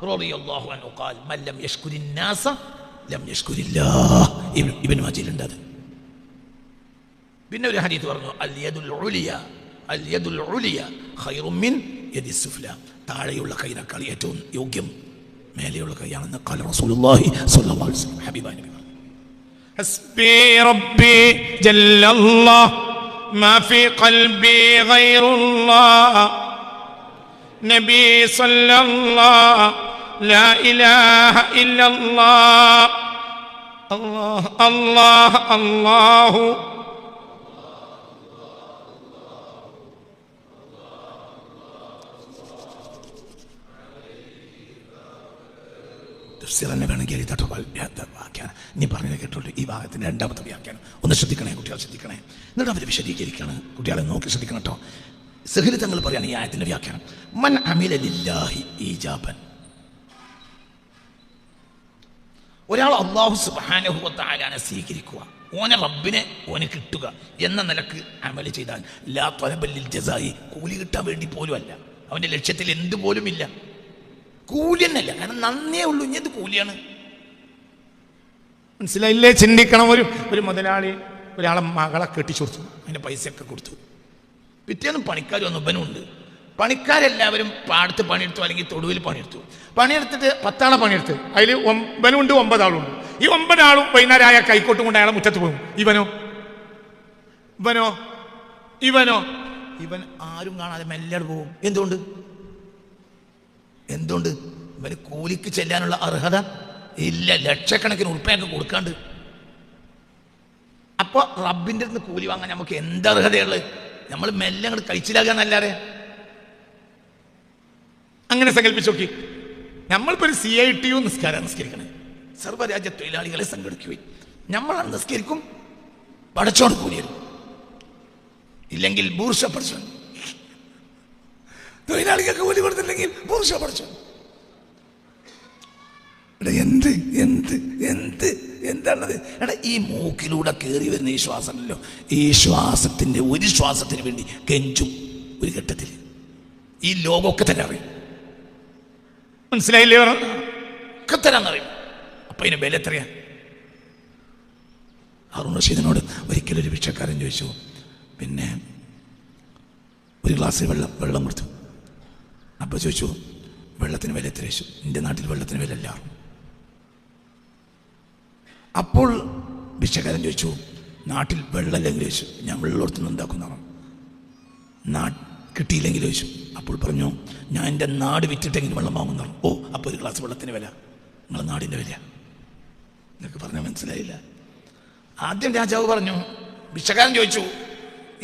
റളിയല്ലാഹു അൻഹു ഖാൽ മൻ ലം യഷ്കുരിന്നാസ ലം യഷ്കുരില്ലാഹ്. ഇബ്നു മാജയിലുണ്ട് അത്. പിന്നെ ഒരു ഹദീസ് പറഞ്ഞു, അൽ യദുൽ ഉലിയ ഖൈറും മിൻ യദി സുഫ്ല. താഴെയുള്ള കൈനേക്കാൾ ഏറ്റവും യോഗ്യം മേലെയുള്ള കൈയാണെന്ന് ഖാല റസൂലുള്ളാഹി സ്വല്ലല്ലാഹു അലൈഹി വസല്ലം. ഹബീബായ നബി പറഞ്ഞു, ഹസ്ബി റബ്ബി ജല്ലല്ലാഹ് മാ ഫീ ഖൽബി ഗൈറുല്ലാഹ് നബി സ്വല്ലല്ലാഹ് ലാ ഇലാഹ ഇല്ലല്ലാഹ് അല്ലാഹ് അല്ലാഹ് അല്ലാഹു തഫ്സീറിനെ വേണമെങ്കിൽ എഴുതട്ടോ വ്യാഖ്യാനം. ഇനി പറഞ്ഞത് കേട്ടോളൂ. ഈ ഭാഗത്തിൻ്റെ രണ്ടാമത്തെ വ്യാഖ്യാനം ഒന്ന് ശ്രദ്ധിക്കണേ, കുട്ടികൾ ശ്രദ്ധിക്കണേ. എന്നിട്ട് അവർ വിശദീകരിക്കുകയാണ്. കുട്ടികളെ നോക്കി ശ്രദ്ധിക്കണം കേട്ടോ. സഹീൽ തങ്ങൾ പറയാണ് ഈ ആയത്തിൻ്റെ വ്യാഖ്യാനം. മൻ അമില ലില്ലാഹി ഈജാബൻ, ഒരാൾ അല്ലാഹു സുബ്ഹാനഹു വ തആലയെ സ്വീകരിക്കുക, ഓനെ റബ്ബിനെ ഓന് കിട്ടുക എന്ന നിലക്ക് അമല് ചെയ്താൽ ലാ തലബൽ ലിൽ ജസായി, കൂലി കിട്ടാൻ വേണ്ടി പോലും അല്ല, അവൻ്റെ ലക്ഷ്യത്തിൽ എന്ത് പോലും ഇല്ല, കൂലി തന്നെയല്ല, കാരണം നന്നേ ഉള്ളൂ, ഇനി എന്ത് കൂലിയാണ്? മനസ്സിലായില്ലേ? ചിന്തിക്കണം. ഒരു മുതലാളി ഒരാളെ മകളെ കെട്ടിച്ചു കൊടുത്തു, അതിൻ്റെ പൈസയൊക്കെ കൊടുത്തു. പിറ്റേന്ന് പണിക്കാർ വന്നു, ഇവനുണ്ട്. പണിക്കാരെല്ലാവരും പാടത്ത് പണിയെടുത്തു, അല്ലെങ്കിൽ തൊടുവിൽ പണിയെടുത്തു. പണിയെടുത്തിട്ട് 10 ആളെ പണിയെടുത്ത്, അതിൽ ഇവനുണ്ട് 9 ആളുണ്ട്. ഈ 9 ആളും വൈകുന്നേരം ആയ കൈക്കോട്ടും കൊണ്ട് അയാളെ മുറ്റത്ത് പോകും. ഇവൻ ആരും കാണാതെ മെല്ലെ പോകും. എന്തുകൊണ്ട്? ഇവന് കൂലിക്ക് ചെല്ലാനുള്ള അർഹത ഇല്ല, ലക്ഷക്കണക്കിന് ഉറുപ്പ്യൊക്കെ കൊടുക്കാണ്ട്. അപ്പോൾ റബ്ബിൻ്റെ അടുത്ത് കൂലി വാങ്ങാൻ നമുക്ക് എന്ത് അർഹതയുള്ളത്? നമ്മൾ മെല്ലെ അങ്ങോട്ട് കഴിച്ചിലാകാന്നല്ലാതെ. അങ്ങനെ സങ്കല്പിച്ച് നോക്കി. നമ്മളിപ്പോൾ ഒരു CITU നിസ്കരിക്കണേ, സർവ്വരാജ്യ തൊഴിലാളികളെ സംഘടിക്കുകയും നമ്മളാണ് നിസ്കരിക്കും, പടച്ചോട് കൂലിയരും, ഇല്ലെങ്കിൽ ബൂർഷ പഠിച്ചോ, തൊഴിലാളികൾക്ക് കൂലി കൊടുത്തില്ലെങ്കിൽ ബൂർഷ പഠിച്ചോ. എന്താണത്? എടാ, ഈ മൂക്കിലൂടെ കയറി വരുന്ന ഈ ശ്വാസമല്ലോ, ഈ ശ്വാസത്തിൻ്റെ ഒരു ശ്വാസത്തിന് വേണ്ടി കെഞ്ചും ഒരു ഘട്ടത്തിൽ. ഈ ലോകമൊക്കെ തന്നെ അറിയും. മനസ്സിലായില്ലേ? ഒക്കെ തരാന്നറിയും. അപ്പം അതിന് വില എത്രയാ? ഹാറൂൺ റഷീദിനോട് ഒരിക്കലൊരു ഭിക്ഷക്കാരൻ ചോദിച്ചു, പിന്നെ ഒരു ഗ്ലാസ്സിൽ വെള്ളം കൊടുത്തു. അപ്പോൾ ചോദിച്ചു, വെള്ളത്തിന് വില എത്ര? ചോദിച്ചു. എൻ്റെ നാട്ടിൽ വെള്ളത്തിന് വില ഇല്ല. അപ്പോൾ ഭിക്ഷക്കാരൻ ചോദിച്ചു, നാട്ടിൽ വെള്ളമില്ലെങ്കിൽ? ചോദിച്ചു. ഞാൻ വെള്ളം എടുത്തുനിന്ന് ഉണ്ടാക്കുന്നതാണ്. കിട്ടിയില്ലെങ്കിൽ? ചോദിച്ചു. അപ്പോൾ പറഞ്ഞു, ഞാൻ എൻ്റെ നാട് വിറ്റിട്ടെങ്കിലും വെള്ളം വാങ്ങുന്നതാണ്. ഓ, അപ്പോൾ ഒരു ഗ്ലാസ് വെള്ളത്തിന് വില നിങ്ങളെ നാടിൻ്റെ വില. നിങ്ങൾക്ക് പറഞ്ഞാൽ മനസ്സിലായില്ല. ആദ്യം രാജാവ് പറഞ്ഞു, ഭിക്ഷക്കാരൻ ചോദിച്ചു,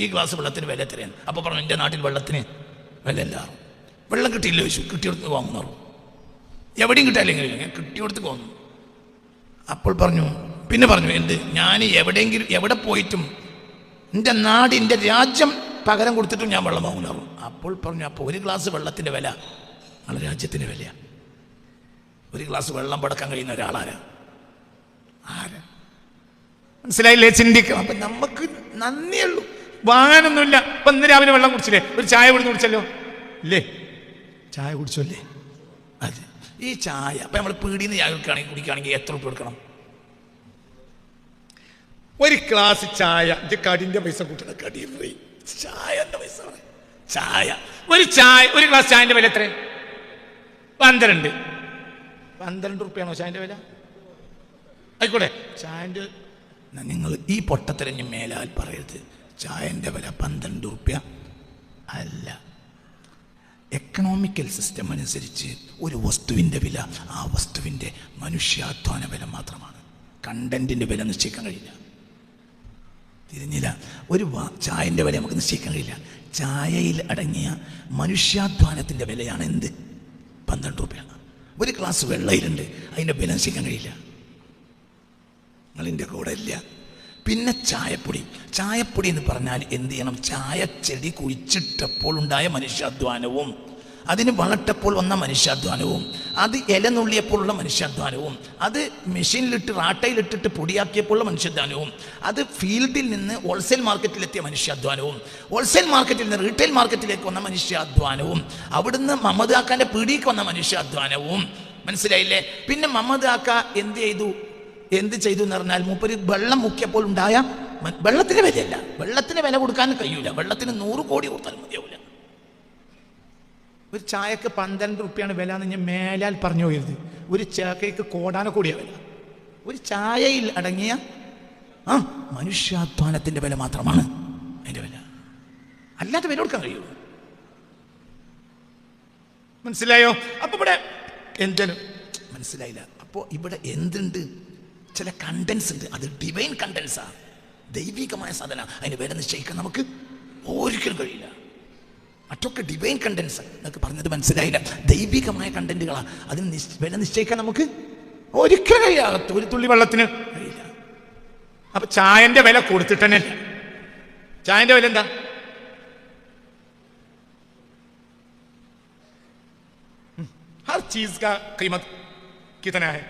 ഈ ഗ്ലാസ് വെള്ളത്തിന് വില എത്രയാണ്? അപ്പോൾ പറഞ്ഞു, എൻ്റെ നാട്ടിൽ വെള്ളത്തിന് വില എല്ലാറും. വെള്ളം കിട്ടിയില്ല? ചോദിച്ചു. കിട്ടിയെടുത്ത് വാങ്ങുന്നറു. എവിടെയും കിട്ടാല്ലെങ്കിൽ ഞാൻ കിട്ടിയെടുത്ത് വാങ്ങുന്നു. അപ്പോൾ പറഞ്ഞു, പിന്നെ പറഞ്ഞു, ഞാൻ എവിടെ പോയിട്ടും എൻ്റെ നാട്, എൻ്റെ രാജ്യം പകരം കൊടുത്തിട്ടും ഞാൻ വെള്ളം വാങ്ങുന്നറു. അപ്പോൾ പറഞ്ഞു, അപ്പോൾ ഒരു ഗ്ലാസ് വെള്ളത്തിൻ്റെ വില നിങ്ങളുടെ രാജ്യത്തിൻ്റെ വിലയാണ്. ഒരു ഗ്ലാസ് വെള്ളം പടക്കാൻ കഴിയുന്ന ഒരാളാരാ? മനസ്സിലായില്ലേ? ചിന്തിക്കണം. അപ്പം നമുക്ക് നന്ദിയുള്ളൂ, വാങ്ങാനൊന്നുമില്ല. ഇപ്പം ഇന്ന് രാവിലെ വെള്ളം കുടിച്ചില്ലേ? ഒരു ചായ ഇവിടുന്ന് കുടിച്ചല്ലോ ഇല്ലേ? ചായ കുടിച്ചല്ലേ? അതെ. ഈ ചായ അപ്പം നമ്മൾ പീടിന്ന് ചായ കുടിക്കുകയാണെങ്കിൽ എത്ര ഉറുപ്പിക കൊടുക്കണം? ഒരു ഗ്ലാസ് ചായ, കടിൻ്റെ പൈസ കൂട്ടണ, കടി ഫ്രീ, ചായൻ്റെ പൈസ. ഒരു ഗ്ലാസ് ചായൻ്റെ വില എത്ര? 12 ഉറുപ്പിയാണോ ചായൻ്റെ വില? ആയിക്കോട്ടെ, ചായൻ്റെ നിങ്ങൾ ഈ പൊട്ടത്തിരഞ്ഞ് മേലാൽ പറയരുത്. ചായൻ്റെ വില 12 ഉറുപ്പ്യ അല്ല. എക്കണോമിക്കൽ സിസ്റ്റം അനുസരിച്ച് ഒരു വസ്തുവിൻ്റെ വില ആ വസ്തുവിൻ്റെ മനുഷ്യാധ്വാന വില മാത്രമാണ്. കണ്ടന്റിൻ്റെ വില നിശ്ചയിക്കാൻ കഴിയില്ല. തിരിഞ്ഞില്ല. ഒരു ചായൻ്റെ വില നമുക്ക് നിശ്ചയിക്കാൻ കഴിയില്ല. ചായയിൽ അടങ്ങിയ മനുഷ്യാധ്വാനത്തിൻ്റെ വിലയാണ് 12 രൂപയാണ്. ഒരു ഗ്ലാസ് വെള്ളയിലുണ്ട്, അതിൻ്റെ വില നിശ്ചയിക്കാൻ കഴിയില്ല. നിങ്ങളിൻ്റെ കൂടെ ഇല്ല. പിന്നെ ചായപ്പൊടി എന്ന് പറഞ്ഞാൽ എന്ത് ചെയ്യണം? ചായച്ചെടി കുഴിച്ചിട്ടപ്പോൾ ഉണ്ടായ മനുഷ്യാധ്വാനവും, അതിന് വളട്ടപ്പോൾ വന്ന മനുഷ്യാധ്വാനവും, അത് ഇല നുള്ളിയപ്പോഴുള്ള മനുഷ്യാധ്വാനവും, അത് മെഷീനിലിട്ട് റാട്ടയിലിട്ടിട്ട് പൊടിയാക്കിയപ്പോഴുള്ള മനുഷ്യാധ്വാനവും, അത് ഫീൽഡിൽ നിന്ന് ഹോൾസെയിൽ മാർക്കറ്റിലെത്തിയ മനുഷ്യാധ്വാനവും, ഹോൾസെയിൽ മാർക്കറ്റിൽ നിന്ന് റീറ്റെയിൽ മാർക്കറ്റിലേക്ക് വന്ന മനുഷ്യാധ്വാനവും, അവിടുന്ന് മഹമ്മദ് ആക്കാൻ്റെ പീടിക്ക് വന്ന മനുഷ്യാധ്വാനവും. മനസ്സിലായില്ലേ? പിന്നെ മഹമ്മദ് ആക്ക എന്ത് ചെയ്തു എന്ന് പറഞ്ഞാൽ, മൂപ്പര് വെള്ളം മുക്കിയപ്പോൾ ഉണ്ടായ വെള്ളത്തിന് വിലയല്ല. വെള്ളത്തിന് വില കൊടുക്കാൻ കഴിയൂല. വെള്ളത്തിന് 100 കോടി കൊടുത്താലും മതിയാവില്ല. ഒരു ചായക്ക് 12 രൂപയാണ് വില എന്ന് ഞാൻ മേലാൽ പറഞ്ഞു പോയത്. ഒരു ചായക്ക് കോടാനക്കോടിയാണ് വില. ഒരു ചായയിൽ അടങ്ങിയ മനുഷ്യാധ്വാനത്തിൻ്റെ വില മാത്രമാണ് അതിൻ്റെ വില. അല്ലാതെ വില കൊടുക്കാൻ കഴിയുമോ? മനസ്സിലായോ? അപ്പോൾ ഇവിടെ എന്തിനും മനസ്സിലായില്ല. അപ്പോൾ ഇവിടെ എന്തുണ്ട്? ചില കണ്ടൻസ് ഉണ്ട്. അത് ഡിവൈൻ കണ്ടൻസാണ്, ദൈവികമായ സാധന. അതിന് വില നിശ്ചയിക്കാൻ നമുക്ക് ഒരിക്കലും കഴിയില്ല. മറ്റൊക്കെ ഡിവൈൻ കണ്ടൻസ്. എന്നൊക്കെ പറഞ്ഞത് മനസ്സിലായില്ല. ദൈവികമായ കണ്ടന്റുകളാണ്, അതിന് വില നിശ്ചയിക്കാൻ നമുക്ക് ഒരിക്കലും കഴിയാതെ ഒരു തുള്ളി വെള്ളത്തിന് കഴിയില്ല. അപ്പൊ ചായന്റെ വില കൊടുത്തിട്ട് തന്നെ അല്ല. ചായന്റെ വില എന്താ? हर चीज का कीमत कितना है,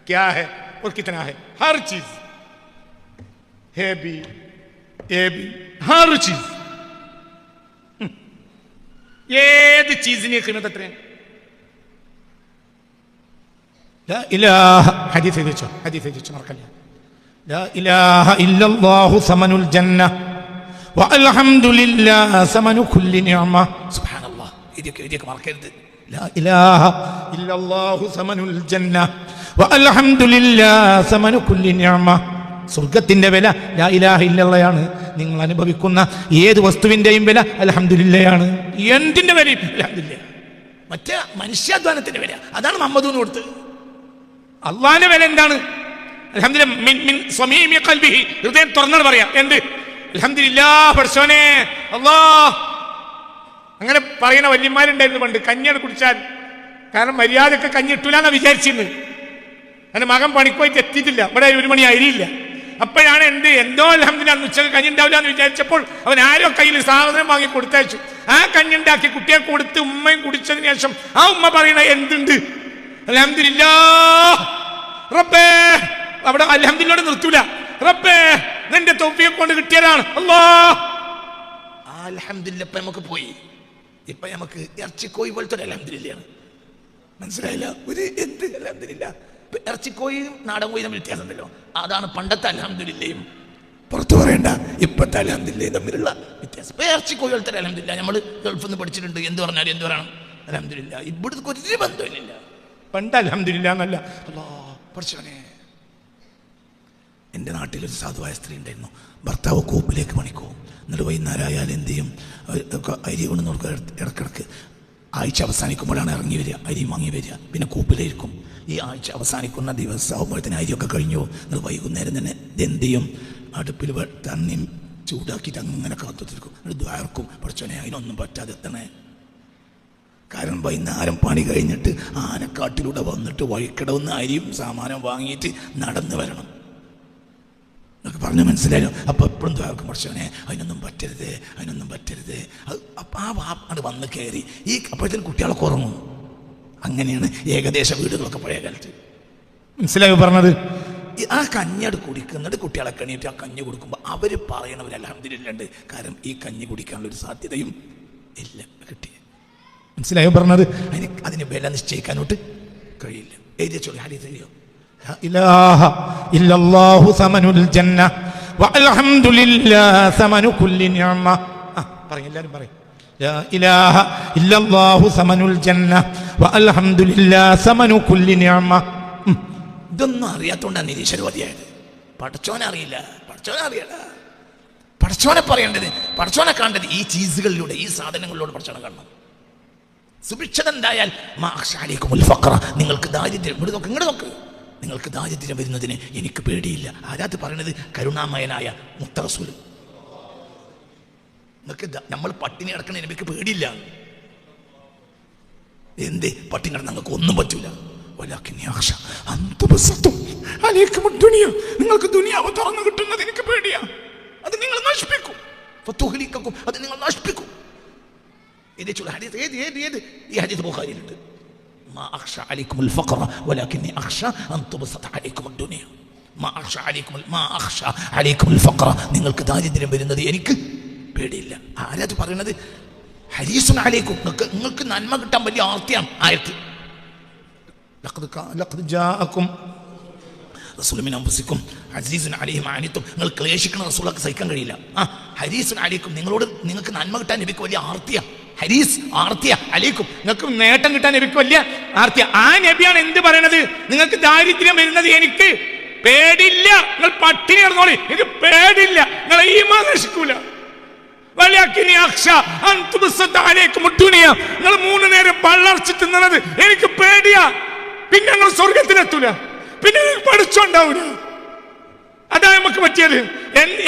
क्या है और कितना है, हर चीज है भी, ये भी, हर चीज. ഏത് ചീസിനെ कीमत എത്രയാണ്? ലാ ഇലാഹ, ഹദീസ് എഴുതിച്ചോ മറക്കല്ല. ലാ ഇലാഹ ഇല്ലല്ലാഹു സമനുൽ ജന്ന വൽഹംദുലില്ലാഹി സമനു കുല്ലി നിഅമ. സുബ്ഹാനല്ലാഹ്, ഇതൊക്കെ മറക്കരുത്. ലാ ഇലാഹ ഇല്ലല്ലാഹു സമനുൽ ജന്ന വൽഹംദുലില്ലാഹി സമനു കുല്ലി നിഅമ. സ്വർഗത്തിന്റെ വില ലാ ഇലാഹ ഇല്ലല്ലാഹയാണ്. നിങ്ങൾ അനുഭവിക്കുന്ന ഏത് വസ്തുവിന്റെയും വില അൽഹംദുലില്ലാഹയാണ്. എന്തിന്റെ വിലയും അൽഹംദുലില്ലാഹ്. മറ്റേ മനുഷ്യാധ്വാനത്തിന്റെ വില അതാണ് മുഹമ്മദൂന് കൊടുത്തത്. അള്ളാന്റെ വില എന്താണ്? അൽഹംദുലില്ലാഹ്, ഹൃദയം തുറന്നാണ് പറയാ. എന്ത്? അൽഹംദുലില്ലാഹ് പടച്ചോനെ അല്ലാഹ്. അങ്ങനെ പറയുന്ന വല്യന്മാരുണ്ടായിരുന്നു പണ്ട്. കഞ്ഞിയാണ് കുടിച്ചാൽ, കാരണം മര്യാദക്ക് കഞ്ഞി ഇട്ടൂലെന്നാ വിചാരിച്ചിരുന്നത്. എൻ്റെ മകൻ പണിക്കുപോയിട്ട് എത്തിയിട്ടില്ല, ഇവിടെ 1 മണി അരിയില്ല. അപ്പോഴാണ് എന്തോ അൽഹംദുലില്ലാഹ് ഉച്ചക്ക് കഞ്ഞി ഉണ്ടാവില്ല എന്ന് വിചാരിച്ചപ്പോൾ അവൻ ആരോ കയ്യിൽ സാധനം വാങ്ങി കൊടുത്തയച്ചു. ആ കഞ്ഞി ഉണ്ടാക്കി കുട്ടിയെ കൊടുത്ത് ഉമ്മയും കുടിച്ചതിന് ശേഷം ആ ഉമ്മ പറയണ എന്തുണ്ട്? അൽഹംദുലില്ലാഹ് റബ്ബേ. അവിടെ അൽഹംദുലില്ലാഹ് നിർത്തൂല. റബ്ബേ നിന്റെ തൗഫീഖ് കൊണ്ട് കിട്ടിയതാണ് അല്ലാഹ്. അൽഹംദുലില്ലാഹ് ഇപ്പൊ നമുക്ക് പോയി. ഇപ്പൊ നമുക്ക് ഇറച്ചിക്കോയി പോലത്തെ അൽഹംദുലില്ലാഹ്. മനസ്സിലായില്ല? ഒരു എന്ത് അൽഹംദുലില്ലാഹ്. ഇറച്ചിക്കോയും നാടൻ കോയും തമ്മിൽ വ്യത്യാസമുണ്ടല്ലോ. അതാണ് പണ്ടത്തെ അൽഹംദുലില്ലാഹും പുറത്തു പറയണ്ട ഇപ്പത്തെ അൽഹംദുലില്ലാഹും തമ്മിലുള്ള വ്യത്യാസം. ഇപ്പൊ ഇറച്ചിക്കോയി പോലത്തെ അൽഹംദുലില്ലാഹ് നമ്മൾ ഗൾഫിൽ നിന്ന് പഠിച്ചിട്ടുണ്ട്. എന്ത് പറഞ്ഞാലും എന്ത് പറയണം? അൽഹംദുലില്ലാഹ്. ഇവിടുത്തെ ഒരു ബന്ധമില്ല. പണ്ട് അൽഹംദുലില്ലാഹ് എന്നല്ല അല്ലാഹ് പഠിച്ചവനെ. എൻ്റെ നാട്ടിലൊരു സാധുവായ സ്ത്രീ ഉണ്ടായിരുന്നു. ഭർത്താവ് കൂപ്പിലേക്ക് പണിക്കോ. എന്നിട്ട് വൈകുന്നേരമായാലും എന്ത് ചെയ്യും? അരി കൊണ്ട് നോക്കുക. ഇടക്കിടക്ക് ആഴ്ച അവസാനിക്കുമ്പോഴാണ് ഇറങ്ങി വരിക, അരി വാങ്ങി വരിക. പിന്നെ കൂപ്പിലായിരിക്കും. ഈ ആഴ്ച അവസാനിക്കുന്ന ദിവസമാകുമ്പോഴത്തേന് അരിയൊക്കെ കഴിഞ്ഞു. എന്നിട്ട് വൈകുന്നേരം തന്നെ എന്ത് ചെയ്യും? അടുപ്പിൽ തണ്ണിയും ചൂടാക്കിയിട്ട് അങ്ങനെ കാത്തുത്തിരിക്കും. എന്നിട്ട് ദ്വാർക്കും പഠിച്ചോനെ അതിനൊന്നും പറ്റാതെ എത്തണേ. കാരണം വൈകുന്നേരം പണി കഴിഞ്ഞിട്ട് ആനക്കാട്ടിലൂടെ വന്നിട്ട് വഴിക്കിടവുന്ന അരിയും സാമാനം വാങ്ങിയിട്ട് നടന്നു വരണം എന്നൊക്കെ പറഞ്ഞ് മനസ്സിലായോ? അപ്പോൾ എപ്പോഴും ദ്വാർക്കും പഠിച്ചവനെ അതിനൊന്നും പറ്റരുത്, അതിനൊന്നും പറ്റരുത്. അപ്പം ആ വാപ്പാട് വന്ന് കയറി ഈ അപ്പോഴത്തേനും കുട്ടികളൊക്കെ ഉറങ്ങും. അങ്ങനെയാണ് ഏകദേശ വീടുകളൊക്കെ പഴയ കാലത്ത്. മനസ്സിലായോ പറഞ്ഞത്? ആ കഞ്ഞിയോട് കുടിക്കുന്നുണ്ട്. കുട്ടികളെ കണിയിട്ട് ആ കഞ്ഞി കൊടുക്കുമ്പോൾ അവർ പറയണവർ അൽഹംദുലില്ലാഹ് ഉണ്ട്. കാരണം ഈ കഞ്ഞി കുടിക്കാനുള്ളൊരു സാധ്യതയും ഇല്ല കിട്ടി. മനസ്സിലായോ പറഞ്ഞത്? അതിന് വില നിശ്ചയിക്കാനോട്ട് കഴിയില്ല. എഴുതിയോ? ഹദീസ് എഴുതിയോ? ലാ ഇലാഹ ഇല്ലല്ലാഹു സമനുൽ ജന്ന വൽഹംദുലില്ലാഹി സമനു കുല്ലി നിഅമ. പറയും, എല്ലാവരും പറയും. ലാ ഇലാഹ ഇല്ലല്ലാഹു സമനുൽ ജന്ന വൽഹംദുലില്ലാഹി സമനു കുല്ലി നിഅമ. ഇതൊന്നും അറിയാത്തോണ്ടാണ് നിരീശ്വരവാദിയായത്. പടച്ചോനെ അറിയില്ല, പടച്ചോനെ അറിയല. പടച്ചോനെ പറയേണ്ടത്, പടച്ചോനെ കാണേണ്ടത് ഈ ചീസുകളിലൂടെ, ഈ സാധനങ്ങളിലൂടെ പടച്ചോനെ കാണണം. സുഭിക്ഷത ഉണ്ടായാൽ നിങ്ങൾക്ക് ദാരിദ്ര്യം ഇങ്ങോട്ട് നോക്ക്. നിങ്ങൾക്ക് ദാരിദ്ര്യം വരുന്നതിന് എനിക്ക് പേടിയില്ല. ആരാത് പറയണത്? കരുണാമയനായ മുത്ത റസൂൽ. നിങ്ങൾക്ക് നമ്മൾ പട്ടിണി കിടക്കണതിന് എനിക്ക് പേടിയില്ല. എന്തേ? പട്ടിണി കിടന്ന് നിങ്ങൾക്ക് ഒന്നും പറ്റൂല. നിങ്ങൾക്ക് ദുനിയാവ് തുറന്നു കിട്ടുന്നത് എനിക്ക് പേടിയാ. അത് നിങ്ങൾ നശിപ്പിക്കും, അത് നിങ്ങൾ നശിപ്പിക്കും. ഈ ഹദീസ് ബുഖാരിയിലുണ്ട്. മാ അഖ്ഷ അലൈക്കുമുൽ ഫഖറ വലാകിന്നി അഖ്ഷ അൻ തുബ്സത അലൈക്കുമുദ് ദുനിയ. മാ അഖ്ഷ അലൈക്കുമുൽ ഫഖറ. നിങ്ങൾക്ക് ദാരിദ്ര്യം വരുന്നത് എനിക്ക് പേടിയില്ല. ആരാത് പറയുന്നത്? ഹരീസുൻ അലൈക്കും. നിങ്ങൾക്ക് നന്മ കിട്ടാൻ വലിയ ആർത്തിയാണ്. ആയത്ത് ലഖദ് ജാഅക്കും റസൂലുൻ മിൻ അൻഫുസിക്കും അസീസുൻ അലൈഹി മാ അനിത്തും. നിങ്ങൾ ക്ലേശിക്കുന്ന റസൂലക്ക് സഹിക്കാൻ കഴിയില്ല. ഹരീസുൻ അലൈക്കും. നിങ്ങൾക്ക് നന്മ കിട്ടാൻ നബിക്ക് വലിയ ആർത്തിയ. ഹരീസ് ആർത്തിയ. അലൈക്കും നിങ്ങൾക്ക് നേട്ടം കിട്ടാൻ നബിക്ക് വലിയ ആർത്തിയ. ആ നബിയാണ് എന്ത് പറയണത്? നിങ്ങൾക്ക് ദാരിദ്ര്യം വരുന്നത് എനിക്ക് പേടില്ല. നിങ്ങൾ പട്ടിണി കിടന്നോളി, എനിക്ക് പേടില്ല. നിങ്ങൾ ഈമാൻ നശിക്കൂല. നിങ്ങൾ 3 നേരം പള്ളർച്ചി തിന്നണത് എനിക്ക് പേടിയാ. പിന്നെ നിങ്ങൾ സ്വർഗത്തിലെത്തൂല, പിന്നെ പഠിച്ചോണ്ടാവൂല. അതാ നമുക്ക് പറ്റിയത്.